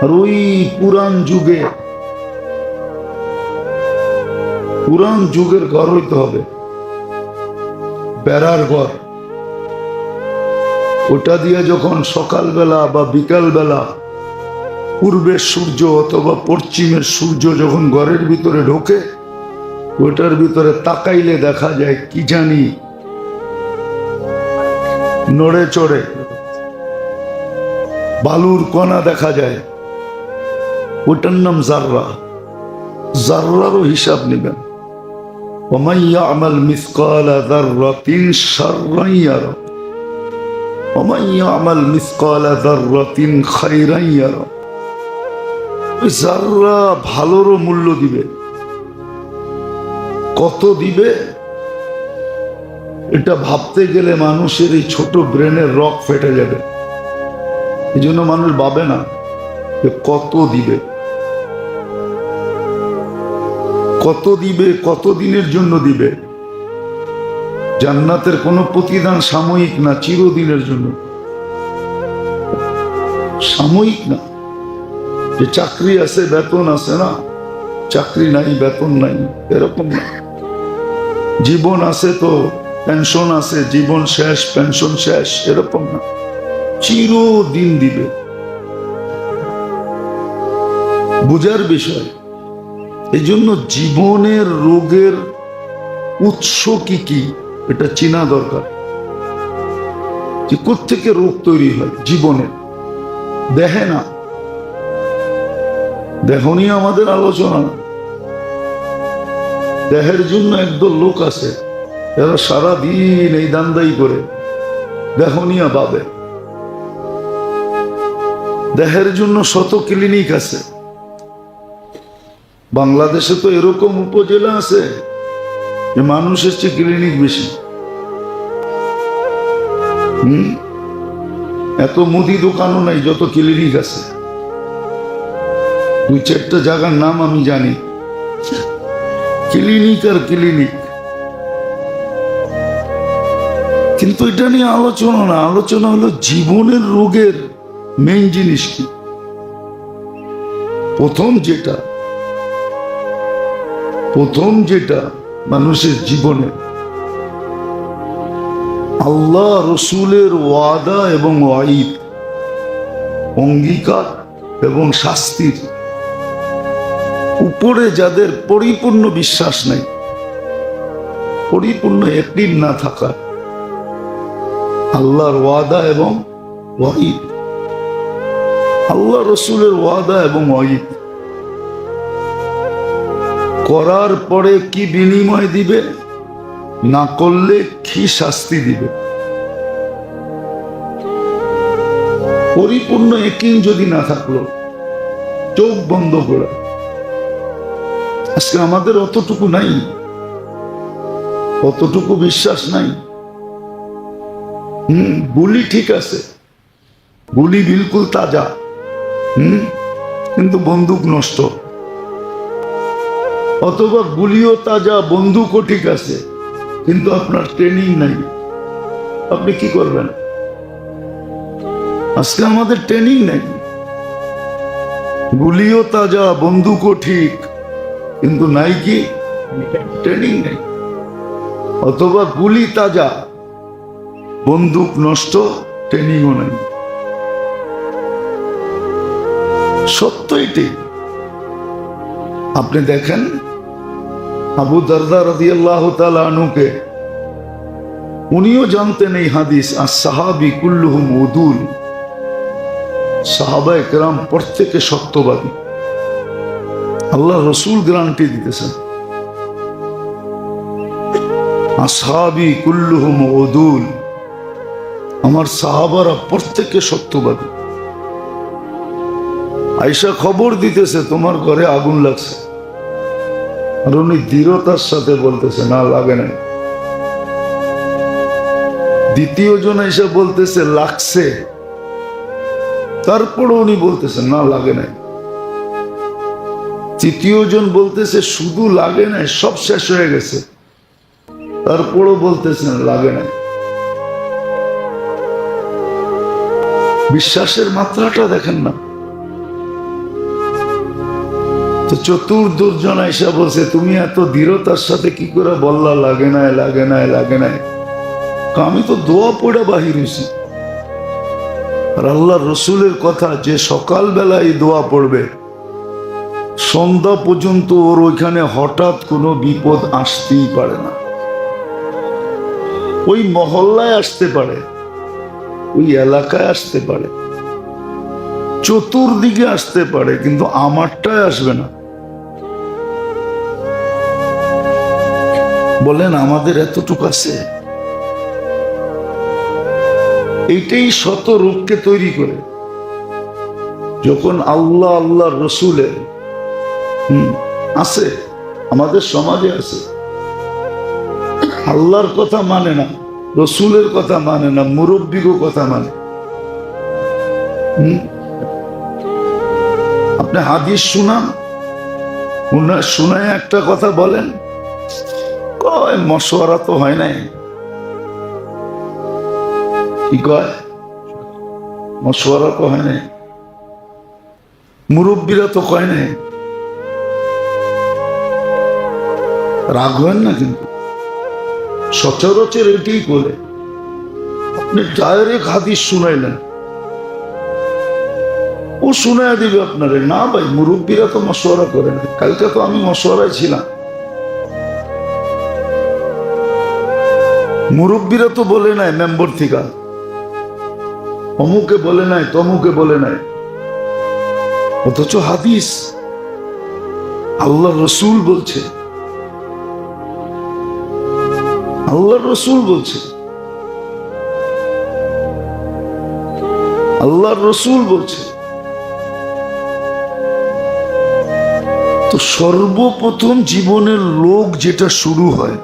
আর ওই পুরান যুগের ঘর হইতে হবে, বেড়ার ঘর। ওটা দিয়ে যখন সকালবেলা বা বিকালবেলা পূর্বের সূর্য অথবা পশ্চিমের সূর্য যখন ঘরের ভিতরে ঢোকে, ওটার ভিতরে তাকাইলে দেখা যায় কি জানি নড়ে চড়ে বালুর কণা দেখা যায়, ওটার নাম জাররা। জাররারও হিসাব নেবেন। ومن يعمل مثقال ذرة شرا يره ومن يعمل مثقال ذرة خيرا يره। ওই যারা ভালোরও মূল্য দিবে, কত দিবে এটা ভাবতে গেলে মানুষের এই ছোট ব্রেনের রক ফেটে যাবে। এই জন্য মানুষ ভাবে না যে কত দিবে, কত দিবে, কত দিনের জন্য দিবে। জান্নাতের কোনো প্রতিদান সাময়িক না, চিরদিনের জন্য। সাময়িক না যে চাকরি আছে বেতন আছে, না চাকরি নাই বেতন নাই এরকম না। জীবন আছে তো পেনশন আছে, জীবন শেষ পেনশন শেষ এরকম না, চিরদিন দিবে। বুঝার বিষয়। এই জন্য জীবনের রোগের উৎস কি কি এটা চেনা দরকার, যে কোত্থেকে রোগ তৈরি হয় জীবনে। দেখে না, দেহ নিয়ে আমাদের আলোচনা না। দেহের জন্য একদল লোক আছে যারা সারাদিন এই দান্দাই করে দেহ নিয়ে ভাবে। দেহের জন্য শত ক্লিনিক আছে। বাংলাদেশে তো এরকম উপজেলা আছে যে মানুষের চেয়ে ক্লিনিক বেশি। এত মুদি দোকানও নাই যত ক্লিনিক আছে। দুই চারটা জায়গার নাম আমি জানি, ক্লিনিক আর ক্লিনিক। কিন্তু এটা নিয়ে আলোচনা না, আলোচনা হলো জীবনের রোগের মেইন জিনিস কি। প্রথম যেটা মানুষের জীবনে আল্লাহ রসুলের ওয়াদা এবং ওয়াইদ, অঙ্গীকার এবং শাস্তির উপরে যাদের পরিপূর্ণ বিশ্বাস নেই, পরিপূর্ণ ইয়াকিন না থাকা, আল্লাহর ওয়াদা এবং ওয়াইদ, আল্লাহ রসুলের ওয়াদা এবং ওয়াইদ করার পরে কি বিনিময় দিবে, না করলে কি শাস্তি দিবে, পরিপূর্ণ ইয়াকিন যদি না থাকলো, চোখ বন্ধ করা। আজকে আমাদের অতটুকু নাই, অতটুকু বিশ্বাস নাই। গুলি ঠিক আছে, গুলি বিলকুল তাজা, কিন্তু বন্দুক নষ্ট। অথবা গুলিও তাজা, বন্দুকও ঠিক আছে, কিন্তু আপনার ট্রেনিং নাই, আপনি কি করবেন? আজকে আমাদের ট্রেনিং নেই। গুলিও তাজা, বন্দুকও ঠিক, কিন্তু নাই কি ট্রেনিং নেই। অথবা গুলি তাজা, বন্দুক নষ্ট, ট্রেনিংও নাই। সত্য এটি। আপনি দেখেন আবু দারদা রাদিয়াল্লাহু তাআলা আনহুকে, উনিও জানতেন এই হাদিস, as-সাহাবী কুল্লুহুম উদুল, সাহাবায়ে কেরাম প্রত্যেকে সত্যবাদী। আল্লাহ রসুল গ্যারান্টি দিতেছেন, আসহাবী কুল্লুহুম উদুল, আমার সাহাবারা প্রত্যেকে সত্যবাদী। আয়েশা খবর দিতেছে তোমার ঘরে আগুন লাগছে, আর উনি দৃঢ়তার সাথে বলতেছে না লাগে নাই। দ্বিতীয় জন আয়েশা বলতেছে লাগছে, তারপরও উনি বলতেছেন না লাগে নাই। তৃতীয় জন বলতেছে শুধু লাগে নাই, সব শেষ হয়ে গেছে, তারপরও বলতেছেন লাগে নাই। বিশ্বাসের মাত্রাটা দেখেন না। তো চতুর্দুর্জন আয়েশা বলছে তুমি এত দৃঢ়তার সাথে কি করে বললা লাগে নাই লাগে নাই লাগে নাই? আমি তো দোয়া পড়া বাহির হয়েছি। আর আল্লাহ রসুলের কথা, যে সকালবেলা এই দোয়া পড়বে সন্ধ্যা পর্যন্ত ওর ওইখানে হঠাৎ কোনো বিপদ আসতেই পারে না। ওই মহল্লায় আসতে পারে, ওই এলাকায় আসতে পারে, চতুর্দিকে আসতে পারে, কিন্তু আমারটায় আসবে না। বলেন আমাদের এতটুকু আছে? এইটাই শত রোগকে তৈরি করে। যখন আল্লাহ আল্লাহ রসুলের আছে, আমাদের সমাজে আছে, আল্লাহর কথা মানে না, রসুলের কথা মানে না, মুরব্বিগো কথা মানে। আপনি হাদিস শুনান, শুনায় একটা কথা বলেন, কয় মশওয়ারা তো হয় নাই। কি কয়? মশওয়ারা তো হয় নাই, মুরব্বীরা তো কয় নাই। রাগ হয় না, কিন্তু সচরাচর এটাই করে। আপনি ডাইরেক্ট হাদিস শুনাইলেন, ও শুনাইয়া দিবে আপনারে। না ভাই, মুরব্বীরা তো মশওয়ারা করে না। কালকে তো আমি মশওয়ারায় ছিলাম, মুরব্বীরা তো বলে নাই মেম্বর থেকে, অমুকে বলে নাই, তমুকে বলে নাই, অথচ হাদিস আল্লাহ রসুল বলছে, আল্লাহ রসুল বলছে, আল্লাহ রসুল বলছে। তো সর্বপ্রথম জীবনের লোক যেটা শুরু হয়,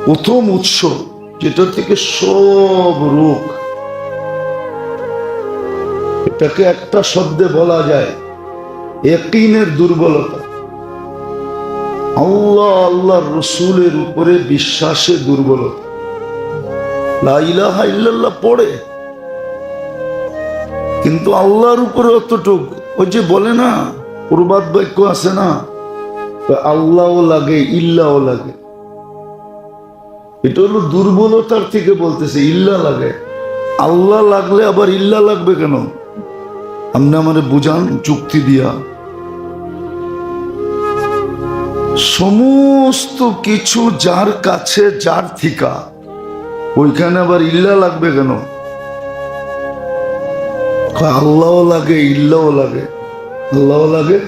প্রথম উৎস যেটা থেকে সব রোগ, এটাকে একটা শব্দে বলা যায় ইয়াকিনের দুর্বলতা। আল্লাহ আল্লাহ রসুলের উপরে বিশ্বাসের দুর্বলতা। লা ইলাহা ইল্লাল্লাহ পড়ে, কিন্তু আল্লাহর উপরে অতটুক, ওই যে বলে না, প্রবাদ বাক্য আছে না, আল্লাহও লাগে ইল্লাও লাগে। এটা হলো দুর্বলতার থেকে বলতেছে, ইল্লা লাগে। আল্লাহ লাগলে আবার ইল্লা লাগবে কেন? আপনি আমারে বুঝান যুক্তি দিয়া। সমস্ত কিছু যার কাছে, যার থিকা, ওইখানে আবার ইল্লা লাগবে কেন? আল্লাহও লাগে ইল্লাও লাগে, আল্লাহও লাগে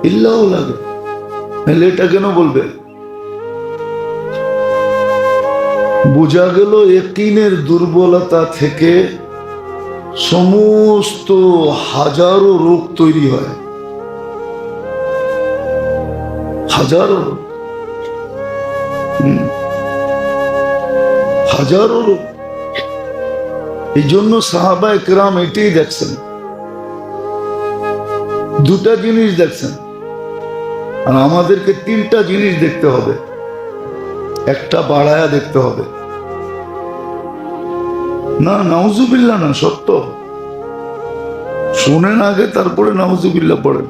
ইল্লাও লাগে, তাহলে এটা কেন বলবে? বোঝা গেল ইয়াকিনের দুর্বলতা থেকে সমস্ত হাজারো রোগ তৈরি হয়, হাজারো রোগ, হাজারো রোগ। এই জন্য সাহাবায়ে কেরাম এটাই দেখছেন, দুটা জিনিস দেখছেন, আর আমাদেরকে তিনটা জিনিস দেখতে হবে, একটা বাড়ায়া দেখতে হবে। না নাউজুবিল্লাহ না, সত্য শুনেন আগে, তারপরে নাউজুবিল্লাহ পড়েন।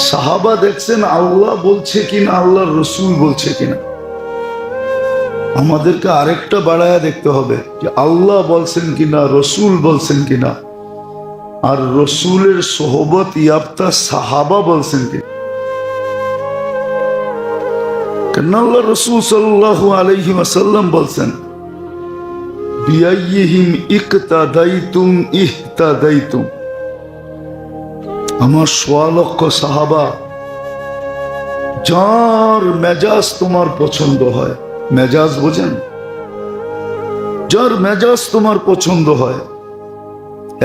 সাহাবা দেখছেন আল্লাহ বলছে কিনা, আল্লাহ রসুল বলছে কিনা। আমাদেরকে আরেকটা বাড়ায়া দেখতে হবে যে আল্লাহ বলছেন কিনা, রসুল বলছেন কিনা, আর রসুলের সোহবত ইয়াফতা সাহাবা বলছেন কিনা। কেন আল্লাহ রসুল সাল্লাল্লাহু আলাইহি ওয়াসাল্লাম বলছেন, বিআইয়িহিম ইকতাদাইতুম ইহতাদাইতুম। আমার ১০০ লক্ষ সাহাবা, যার মেজাজ তোমার পছন্দ হয়, মেজাজ বোঝেন, যার মেজাজ তোমার পছন্দ হয়,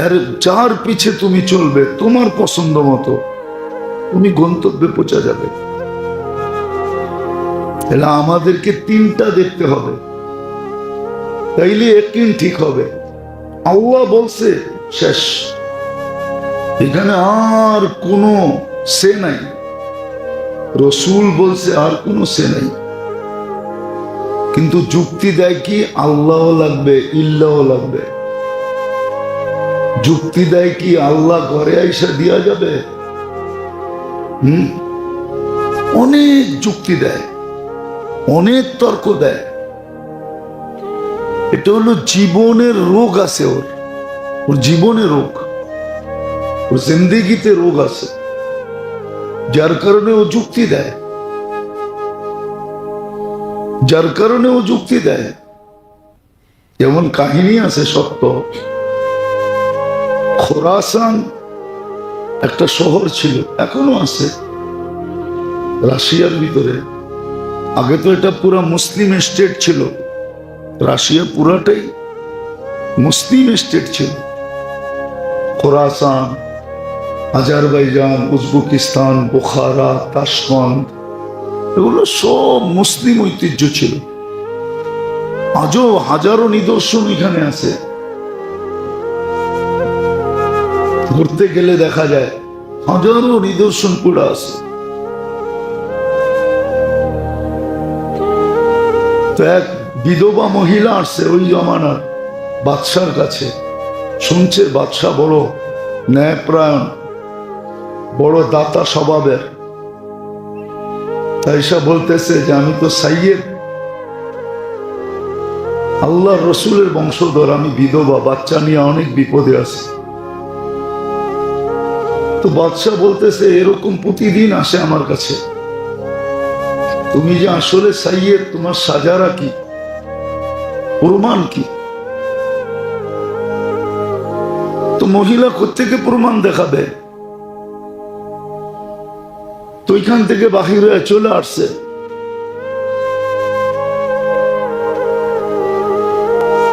এর যার পিছে তুমি চলবে তোমার পছন্দ মতো, তুমি গন্তব্যে পৌঁছা যাবে। তাহলে আমাদেরকে তিনটা দেখতে হবে, তাইলে ইয়াকিন ঠিক হবে। আল্লাহ বলছে, শেষ, এখানে আর কোনো সে নাই। রসুল বলছে, আর কোনো সে নাই। কিন্তু যুক্তি দেয় কি, আল্লাহ লাগবে ইল্লাহ লাগবে। যুক্তি দেয় কি, আল্লাহ ঘরে আইসা দিয়া যাবে। অনেক যুক্তি দেয়, অনেক তর্ক দেয়। এটা হলো জীবনের রোগ আছে, ওর জীবনে রোগ, ওর জিন্দেগিতে রোগ আছে, যার কারণে ও যুক্তি দেয়, যার কারণে ও যুক্তি দেয়। যেমন কাহিনী আছে সত্য, খোরাসান একটা শহর ছিল, এখনো আছে রাশিয়ার ভিতরে। আগে তো এটা পুরা মুসলিম স্টেট ছিল, রাশিয়া পুরাটাই মুসলিম স্টেট ছিল। খোরাসান, আজারবাইজান, উজবেকিস্তান, বুখারা, তাশকন্দ, এগুলো সব মুসলিম ঐতিহ্য ছিল। আজও হাজারো নিদর্শন এখানে আছে। ঘুরতে গেলে দেখা যায় হাজারো নিদর্শন পড়ে আছে। তো এক বিধবা মহিলা আসছে ওই জমানার বাদশার কাছে, শুনছে বাদশাহ বড় ন্যায়প্রায়ণ, বড় দাতা স্বভাবের। তাইসা বলতেছে যে আমি তো সাইয়েদ, আল্লাহর রসুলের বংশধর, আমি বিধবা, বাচ্চা নিয়ে অনেক বিপদে আছি। তো বাদশাহ বলতেছে এরকম প্রতিদিন আসে আমার কাছে, তুমি যে আসলে সাইয়েদ, তোমার সাজারা কি, প্রমাণ কি? তো মহিলা কোত্থেকে প্রমাণ দেখাবে? তো ওইখান থেকে বাহির হয়ে চলে আসছে।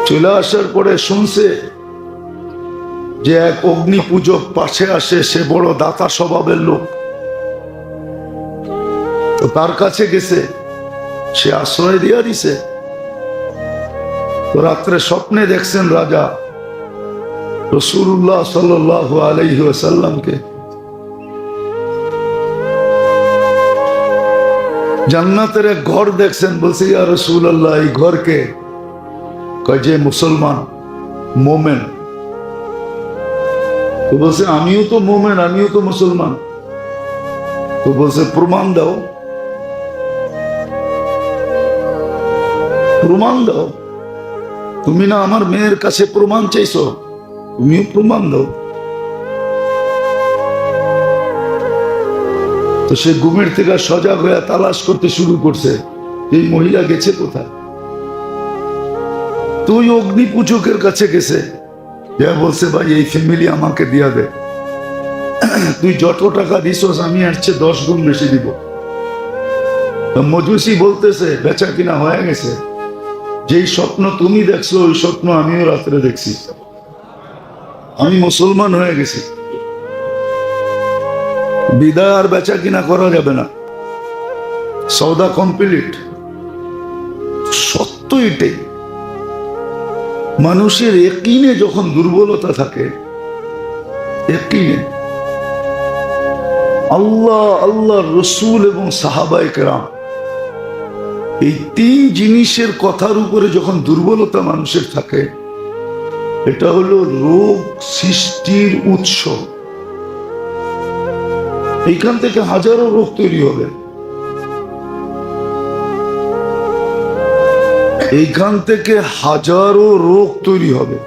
চলে আসার পরে শুনছে যে এক অগ্নি পূজক পাশে আসে, সে বড় দাতা স্বভাবের লোক। তো তার কাছে গেছে, সে আশ্রয় দিয়া দিছে। তো রাত্রে স্বপ্নে দেখছেন রাজা রাসূলুল্লাহ সাল্লাল্লাহু আলাইহি ওয়াসাল্লামকে জান্নাতের এক ঘর দেখছেন। বলছে ইয়া রাসূলুল্লাহ, এই ঘরকে? কয় যে মুসলমান, মোমেন। তো বলছে আমিও তো মোমেন, আমিও তো মুসলমান। তো বলছে প্রমাণ দাও, প্রমাণ দাও। তুমি না আমার মেয়ের কাছে প্রমাণ চাইছো, তুমিও প্রমাণ দাও। তো সে ঘুমের থেকে সজাগ হয়ে তালাশ করতে শুরু করছে এই মহিলা গেছে কোথায়। তো ওই অগ্নি পূজকের কাছে গেছে, বলছে ভাই এই ফ্যামিলি আমাকে দিয়া দে, তুই যত টাকা দিছস আমি এর চেয়ে 10 গুণ বেশি দিব। মজুসি বলতেছে বেচা কিনা হয়ে গেছে, যেই স্বপ্ন তুমি দেখছো ওই স্বপ্ন আমিও রাত্রে দেখছি, আমি মুসলমান হয়ে গেছি, বিদায় আর বেচা কিনা করা যাবে না, সওদা কমপ্লিট। সত্য এটাই। মানুষের ইয়াকিনে যখন দুর্বলতা থাকে, ইয়াকিনে আল্লাহ, আল্লাহর রসুল এবং সাহাবায়ে কেরাম, এই 3 জিনিসের কথার উপরে যখন দুর্বলতা মানুষের থাকে, এটা হলো রোগ সৃষ্টির উৎস। এইখান থেকে হাজারো রোগ তৈরি হবে, এইখান থেকে হাজারো রোগ তৈরি হবে।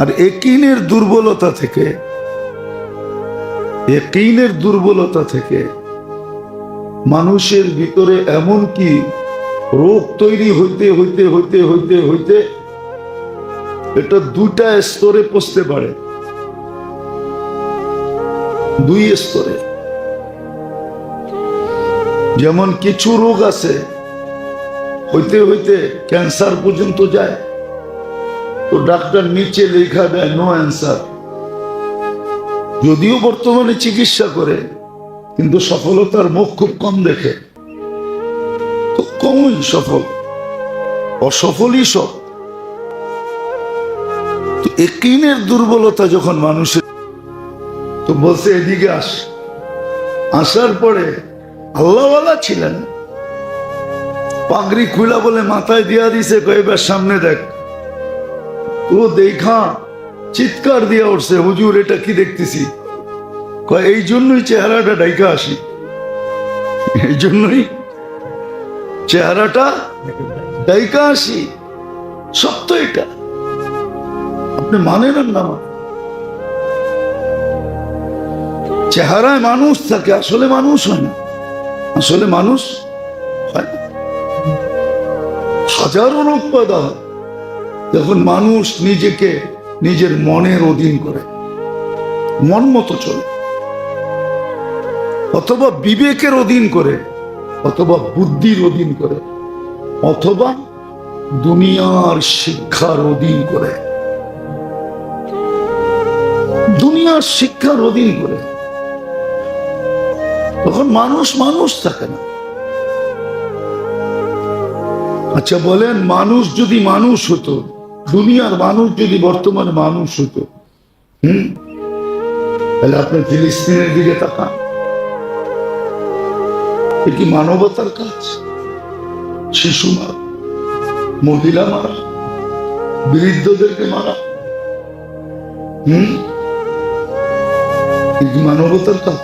আর ইয়াকিনের দুর্বলতা থেকে, ইয়াকিনের দুর্বলতা থেকে মানুষের ভিতরে এমন কি রোগ তৈরি হইতে হইতে হইতে হইতে হইতে এটা 2টা স্তরে পৌঁছতে পারে, 2 স্তরে। যেমন কিছু রোগ আছে হইতে হইতে ক্যান্সার পর্যন্ত যায়, তো ডাক্তার নিচে লেখা দেয় নো অ্যান্সার। যদিও বর্তমানে চিকিৎসা করে, কিন্তু সফলতার মুখ খুব কম দেখে, খুব কমই সফল, অসফলই সব। তো ইয়াকিনের দুর্বলতা যখন মানুষের, তো বলছে এদিকে আস। আসার পরে আল্লাহওয়ালা ছিলেন, পাগড়ি খুলা বলে মাথায় দিয়া দিছে, কয়েকবার সামনে দেখ। ও দেখা চিৎকার দিয়া উঠছে, হুজুর এটা কি দেখতেছি? কয় এই জন্যই চেহারাটা ডাইকা আসি, এই জন্যই চেহারাটা ডাইকা আসি। সত্য এটা, আপনি মানেন না? চেহারায় মানুষ থাকে, আসলে মানুষ হয় না, আসলে মানুষ হয় না। হাজারো রোগ পয়দা হয় যখন মানুষ নিজেকে নিজের মনের অধীন করে, মন মতো চলে, অথবা বিবেকের অধীন করে, অথবা বুদ্ধির অধীন করে, অথবা দুনিয়ার শিক্ষার অধীন করে, দুনিয়ার শিক্ষার অধীন করে, তখন মানুষ মানুষ থাকে না। আচ্ছা বলেন, মানুষ যদি মানুষ হতো, দুনিয়ার মানুষ যদি বর্তমানে মানুষ হতো, তাহলে আপনি ফিলিস্তিনের দিকে তাকান, এ কি মানবতার কাজ? শিশু মারা, মহিলা মারা, বৃদ্ধদেরকে মারা, এ কি মানবতার কাজ?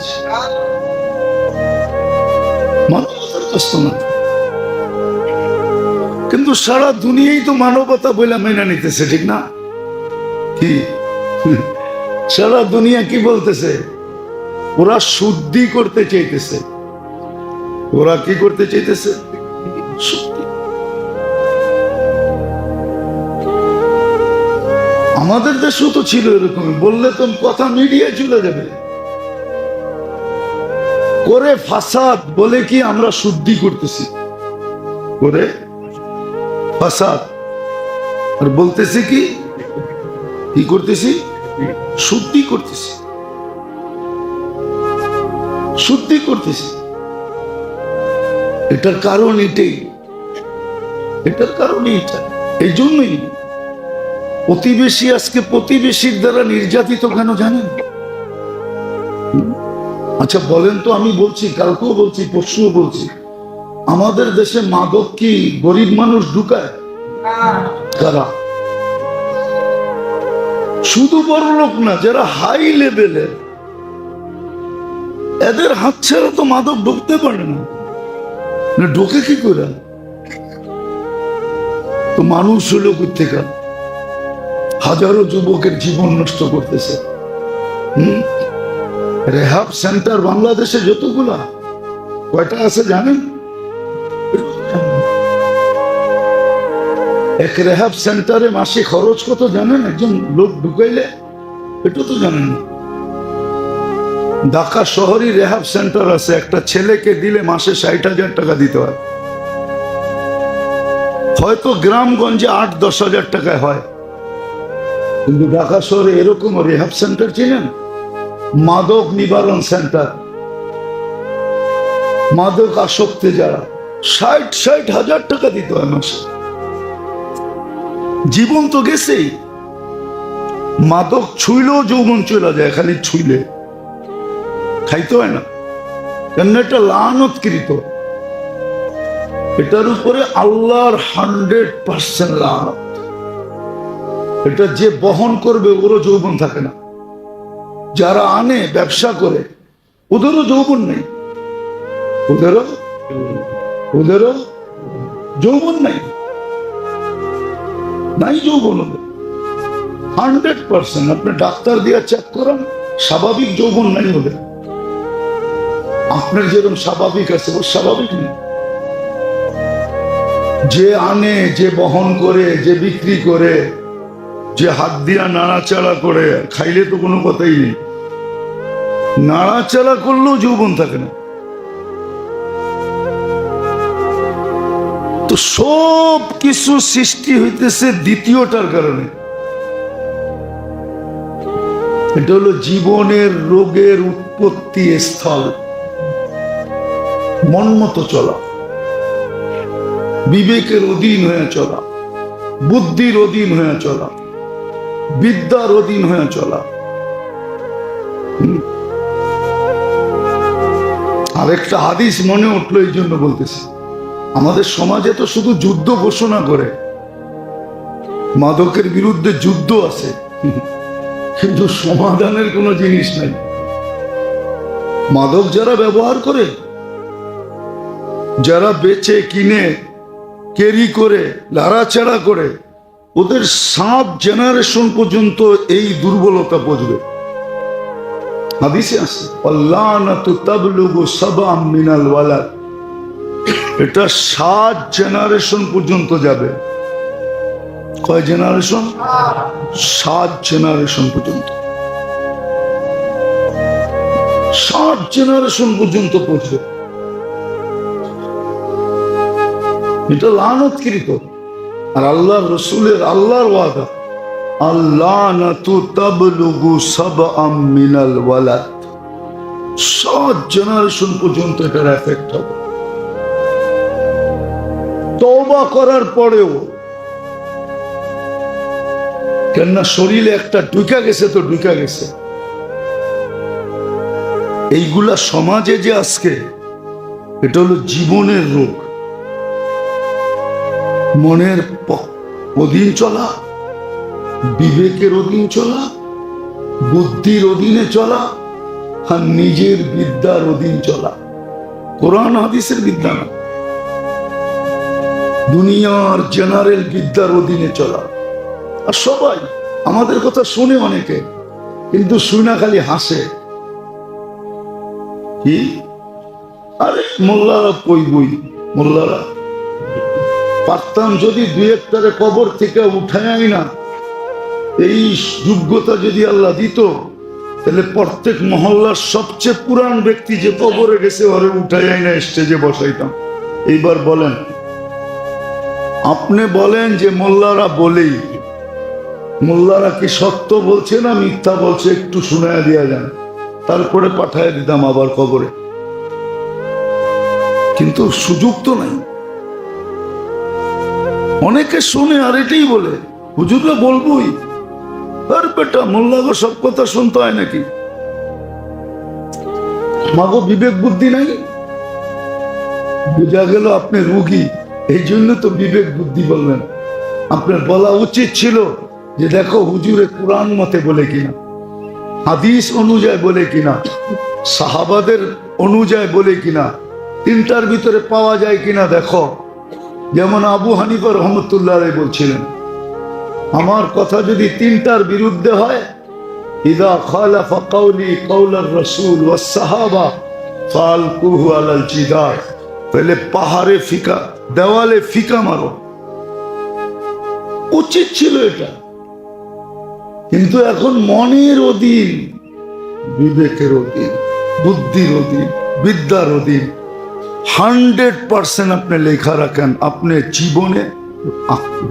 মানবতার কাজ তো না। কিন্তু সারা দুনিয়াই তো মানবতা বলে মেনে নিতেছে, ঠিক না? কি সারা দুনিয়া কি বলতেছে? ওরা শুদ্ধি করতে চাইতেছে। ওরা কি করতে চাইতেছে? শুদ্ধি। আমাদের দেশেও তো ছিল এরকম, বললে তো কথা মিডিয়া চলে যাবে, করে ফাসাদ বলে কি আমরা শুদ্ধি করতেছি, করে ফাসাদ, আর বলতেছি কি কি করতেছি? শুদ্ধি করতেছি, শুদ্ধি করতেছি। এটার কারণ এটাই, এটার কারণ এটা। এই জন্যই প্রতিবেশী আজকে প্রতিবেশীর দ্বারা নির্যাতিত কেন জানেন? আচ্ছা বলেন তো, আমি বলছি, কালকেও বলছি, পরশুও বলছি, আমাদের দেশে মাদক কি গরিব মানুষ ঢুকায়? কারা? শুধু বড় লোক না, যারা হাই লেভেলের, এদের হাত ছাড়া তো মাদক ঢুকতে পারে না। ঢোকে কি করে? তো মানুষ হলো কোথেকে? হাজারো যুবকের জীবন নষ্ট করতেছে। রেহাব সেন্টার বাংলাদেশে যতগুলা, কয়টা আছে জানেন? এক রেহাব সেন্টারে মাসে খরচ কত জানেন? একজন লোক ঢুকাইলে এটা তো জানেন না। ঢাকা শহরই রেহাব সেন্টার আছে, একটা ছেলেকে দিলে মাসে 60,000 টাকা দিতে হয়। হয়তো গ্রামগঞ্জে 8-10 হাজার টাকায় হয়, কিন্তু ঢাকা শহরে এরকম রেহাব সেন্টার চিনেন? মাদক নিবারণ সেন্টার, মাদক আসক্তি যারা, 60,000 টাকা দিতে হয় মাসে। জীবন তো গেছেই, মাদক ছুইলেও যৌবন চলে যায়, খালি ছুইলে, খাইতে হয় না, কেন? এটা লানতকৃত, এটার উপরে আল্লাহর 100% লানত। এটা যে বহন করবে ওরও যৌবন থাকে না, যারা আনে ব্যবসা করে ওদেরও যৌবন নেই, ওদেরও যৌবন নাই, নাই যৌবন ওদের 100%। আপনি ডাক্তার দিয়ে চেক করান, স্বাভাবিক যৌবন নাই ওদের। আপনার যেরকম স্বাভাবিক আছে ওর স্বাভাবিক নেই। যে আনে, যে বহন করে, যে বিক্রি করে, যে হাত দিয়া নাড়াচাড়া করে, খাইলে তো কোনো কথাই নেই, নাড়াচাড়া করলেও যৌবন থাকে না। তো সব কিছু সৃষ্টি হইতেছে দ্বিতীয়টার কারণে। এটা হলো জীবনের রোগের উৎপত্তি স্থল। মন মতো চলা, বিবেকের অধীন হয়ে চলা, বুদ্ধির অধীন হয়ে চলা, বিদ্যার অধীন হয়ে চলা। আরেকটা হাদিস মনে উঠলো, এই জন্য বলতেছি, আমাদের সমাজে তো শুধু যুদ্ধ ঘোষণা করে, মাদকের বিরুদ্ধে যুদ্ধ আছে, কিন্তু সমাধানের কোনো জিনিস নাই। মাদক যারা ব্যবহার করে, যারা বেচে কিনে ক্যারি করে, লাড়াচাড়া করে, ওদের 7 জেনারেশন পর্যন্ত এই দুর্বলতা বুঝবে। হাদিসে আছে, আল্লানাতু তাবলুগু সাবআম মিনাল ওয়ালাদ, এটা 7 জেনারেশন পর্যন্ত যাবে। কয় জেনারেশন? 7 জেনারেশন পর্যন্ত, 7 জেনারেশন পর্যন্ত পৌঁছবে। এটা লানতকৃত। আর আল্লাহ রসুলের আল্লাহর ওয়াদা, আল্লানাতু তাবলুগু সাবআম মিনাল ওয়ালাদ, 7 জেনারেশন পর্যন্ত এটার এফেক্ট হবে। তওবা করার পরেও, কেননা শরীরে একটা ঢুকা গেছে তো ঢুকা গেছে। এইগুলা সমাজে যে আজকে, এটা হলো জীবনের রোগ। মনের অধীন চলা, বিবেকের অধীন চলা, বুদ্ধির অধীনে চলা, আর নিজের বিদ্যার অধীন চলা। কোরআন হাদিসের বিদ্যা না, দুনিয়ার জেনারেল বিদ্যার অধীনে চলা। আর সবাই আমাদের কথা শুনে অনেকে, কিন্তু শুনা খালি হাসে। কি আরে মোল্লারা কই বই, মোল্লারা পারতাম যদি 2-1টারে কবর থেকে উঠাই না, এই যোগ্যতা যদি আল্লাহ দিত, তাহলে প্রত্যেক মহল্লার সবচেয়ে পুরান ব্যক্তি যে কবরে গেছে ওরে উঠাই না স্টেজে বসাইতাম। এইবার বলেন, আপনি বলেন যে মোল্লারা বলেই, মোল্লারা কি সত্য বলছে না মিথ্যা বলছে একটু শুনাইয়া দিয়া যান, তারপরে পাঠাইয়া দিতাম আবার কবরে। কিন্তু সুযোগ তো নাই। অনেকে শুনে আর এটাই বলে, হুজুররা বলবোই। আর বেটা, মোল্লাগো সব কথা শুনতে হয় নাকি? মাগো বিবেক বুদ্ধি নাই? বুঝা গেল আপনি রুগী, এই জন্য তো বিবেক বুদ্ধি বললেন। আপনার বলা উচিত ছিল যে দেখো হুজুরে কোরআন মতে বলে কিনা, হাদিস অনুযায়ী বলে কিনা, সাহাবাদের অনুযায়ী বলে কিনা, 3টার ভিতরে পাওয়া যায় কিনা দেখো। যেমন আবু হানিফা রহমতুল্লাহ আলাইহি বলছিলেন, আমার কথা যদি 3টার বিরুদ্ধে হয়, ইদা খালাফা কাওলি কাওলার রাসূল ওয়াস সাহাবা ফালকুহু আলাল জিদার, তাহলে পাহাড়ে ফিকা, দেওয়ালে ফিকা মারো। উচিত ছিল এটা, কিন্তু এখন মনের অধীন, বিবেকের অধীন, বুদ্ধির অধীন, বিদ্যার অধীন। 100% আপনি লেখা রাখেন, আপনি জীবনে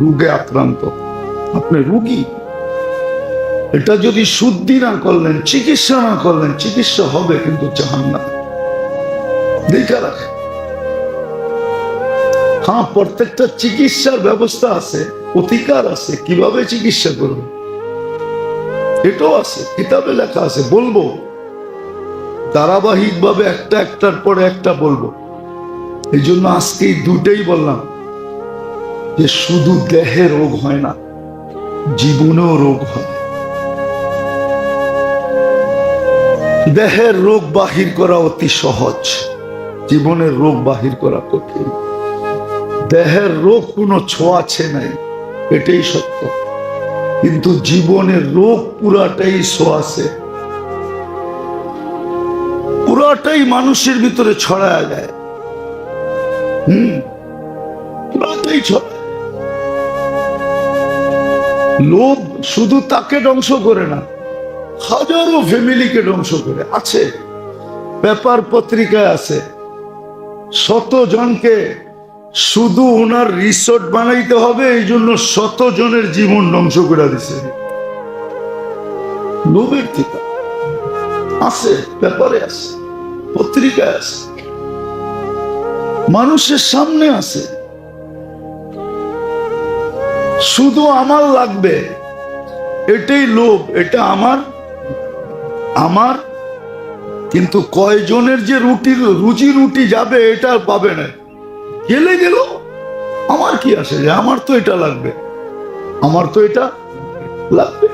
রোগে আক্রান্ত, আপনি রোগী। এটা যদি শুদ্ধি না করলেন, চিকিৎসা না করলেন, চিকিৎসা হবে কিন্তু জাহান্নাম। লেখা রাখেন। হ্যাঁ, প্রত্যেকটা চিকিৎসার ব্যবস্থা আছে, অধিকার আছে, কিভাবে চিকিৎসা করবে এটাও আছে, কিতাবে লেখা আছে। বলবো ধারাবাহিক ভাবে একটার পরে একটা বলবো। এই জন্য আজকে এই দুটেই বললাম যে শুধু দেহে রোগ হয় না, জীবনেও রোগ হয়। দেহের রোগ বাহির করা অতি সহজ, জীবনের রোগ বাহির করা কঠিন। দেহের রোগ কোনো ছোঁয়াছে নাই, এটাই সত্য, কিন্তু জীবনের রোগ পুরাটাই ছোঁয়াছে, পুরাটাই মানুষের ভিতরে ছড়ায় যায়। পুরাটাই ছড়ায়। লোভ শুধু তাকে ধ্বংস করে না, হাজারো ফ্যামিলিকে ধ্বংস করে। আছে, পেপার পত্রিকায় আছে, 100 জনকে শুধু ওনার রিসোর্ট বানাইতে হবে, এই জন্য 100 জনের জীবন ধ্বংস করে দিছে। লোভের ঠিকা আছে, পেপারে আছে, পত্রিকায় আছে, মানুষের সামনে আছে। শুধু আমার লাগবে, এটাই লোভ, এটা আমার আমার। কিন্তু কয়জনের যে রুজি রুটি যাবে এটা পাবে না, গেলে গেল, আমার কি আসে যে আমার তো এটা লাগবে, আমার তো এটা লাগবে।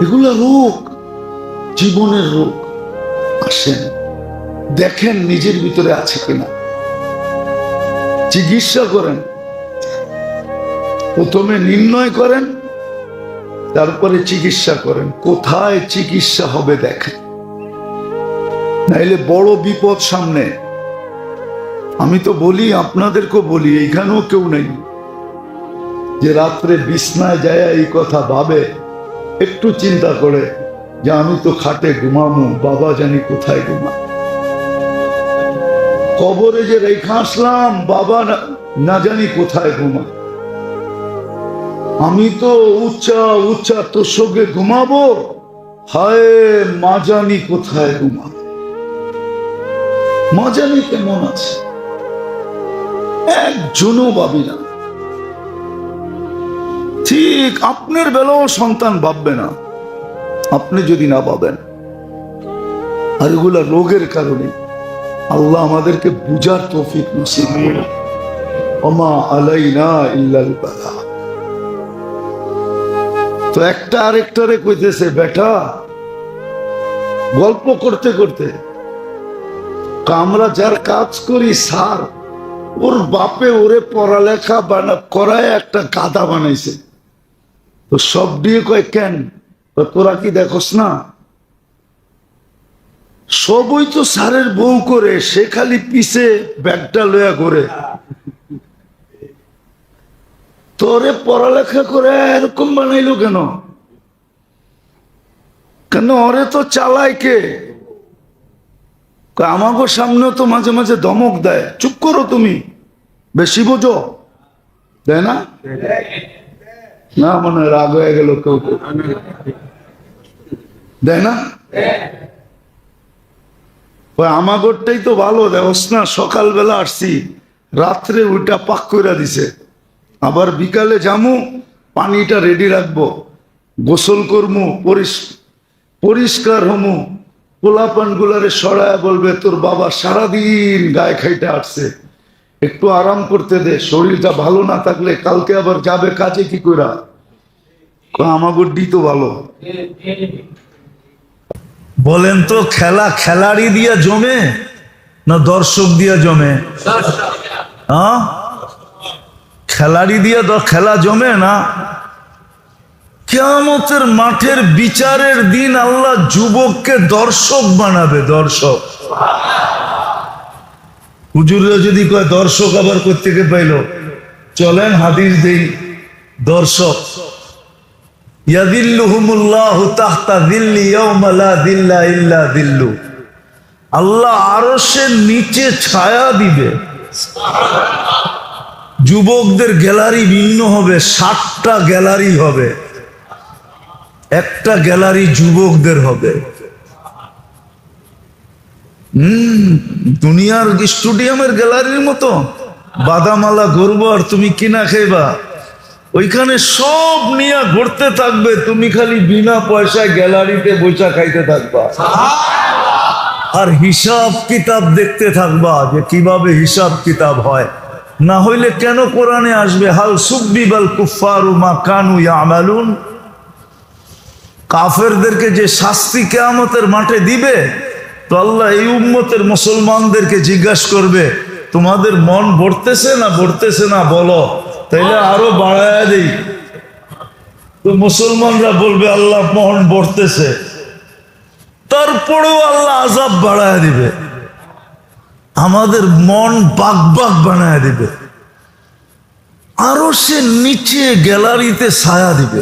এগুলা রোগ, জীবনের রোগ। আসেন, দেখেন নিজের ভিতরে আছে কিনা, চিকিৎসা করেন। প্রথমে নির্ণয় করেন, তারপরে চিকিৎসা করেন। কোথায় চিকিৎসা হবে দেখেন, নাইলে বড় বিপদ সামনে। আমি তো বলি, আপনাদেরকেও বলি, এইখানেও কেউ নেই যে রাত্রে বিছনায় যায় এই কথা ভাবে, একটু চিন্তা করে যে আমি তো খাটে ঘুমামো, বাবা জানি কোথায় ঘুমা। কবরে যে রেখা আসলাম, বাবা না জানি কোথায় ঘুমায়। আমি তো উচ্চা উচ্চা তোর সঙ্গে ঘুমাবো, হায় মা জানি কোথায় ঘুমাবো, মা জানি কেমন আছে, একজনও ভাবি না। ঠিক আপনার বেলাও সন্তান ভাববে না আপনি যদি না ভাবেন। আর এগুলা রোগের কারণে। আল্লাহ আমাদেরকে বুঝার তৌফিক নসিব করুন। ওমা আলাইনা ইল্লাল বালাগ। তো একটা আরেকটারে কইতেছে, বেটা গল্প করতে করতে, আমরা যার কাজ করি স্যার, ওর বাপে ওরে পড়ালেখা করায় একটা গাধা বানাইছে। তো সব দিয়ে কয় কেন, তোরা কি দেখোস না সবই তো স্যারের বউ করে, সে খালি পিছে ব্যাগটা লয়া করে, তোরে পড়ালেখা করে এরকম বানাইলো কেন? কেন ওরে তো চালায় কে? আমাগো সামনেও তো মাঝে মাঝে ধমক দেয়, চুপ করো তুমি, বেশি বোঝো, দেয় না? না মনে হয় রাগ হয়ে গেল কেউ, দেয় না? আমাগরটাই তো ভালো দেওস না, সকালবেলা আসছি, রাত্রে ওইটা পাক করে দিছে, আবার বিকালে যামু, পানিটা রেডি রাখবো, গোসল করমু, পরিষ্কার হমু, পোলাপান গুলারে সরায় বলবে তোর বাবা সারাদিন গায়ে খাইতে আসছে, একটু আরাম করতে দে, শরীরটা ভালো না থাকলে কালকে আবার যাবে কাজে কি করা। আমাগর ডি তো ভালো। বলেন তো খেলা খেলাড়ি দিয়া জমে না দর্শক দিয়া জমে? হ্যাঁ, খেলাড়ি দিয়া খেলা জমে না। কিয়ামতের মাঠের বিচারের দিন আল্লাহ যুবককে দর্শক বানাবে, দর্শক। হুজুররা যদি কয় দর্শক, আবার কোত্থেকে পাইল? চলেন হাদিস দেই। দর্শক ইয়াদিল্লুহুমুল্লাহু তাহতা দিল্লি ইয়াওমা লা দিল্লা ইল্লা দিল্লু। আল্লাহ আরশের নিচে ছায়া দিবে। যুবকদের গ্যালারি ভিন্ন হবে, 60টা গ্যালারি হবে, একটা গ্যালারি যুবকদের হবে। দুনিয়ার স্টেডিয়ামের গ্যালারির মতো বাদামালা ঘুরবো আর তুমি কিনা খাইবা, ওইখানে সব নিয়ে ঘুরতে থাকবে, তুমি খালি বিনা পয়সায় গ্যালারিতে বসে খাইতে থাকবা আর হিসাব কিতাব দেখতে থাকবা যে কিভাবে হিসাব কিতাব হয়। না হইলে কেন কোরআনে আসবে হাল সুব্বিবাল কুফফারু মা কানু ইয়ামালুন? কাফেরদেরকে যে শাস্তি কিয়ামতের মাঠে দিবে, তো আল্লাহ এই উম্মতের মুসলমানদেরকে জিজ্ঞাসা করবে তোমাদের মন ভরতেছে না ভরতেছে না বলো, তাইলে আরো বাড়ায়া দেই। তো মুসলমানরা বলবে আল্লাহ মন ভরতেছে, তারপরেও আল্লাহ আযাব বাড়ায়া দিবে, আমাদের মন বাগ বাগ বানায়া দিবে, আরো সে নিচে গ্যালারিতে ছায়া দিবে।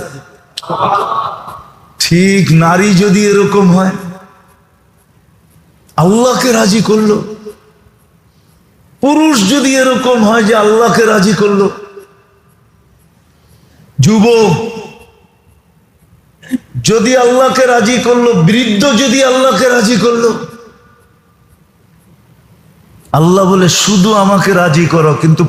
ঠিক নারী যদি এরকম হয়, আল্লাহকে রাজি করলো, পুরুষ যদি এরকম হয় যে আল্লাহকে রাজি করলো, যুবক যদি আল্লাহকে রাজি করলো, বৃদ্ধ যদি আল্লাহকে রাজি করলো, আল্লাহ বলে শুধু আমাকে রাজি করো, কিন্তু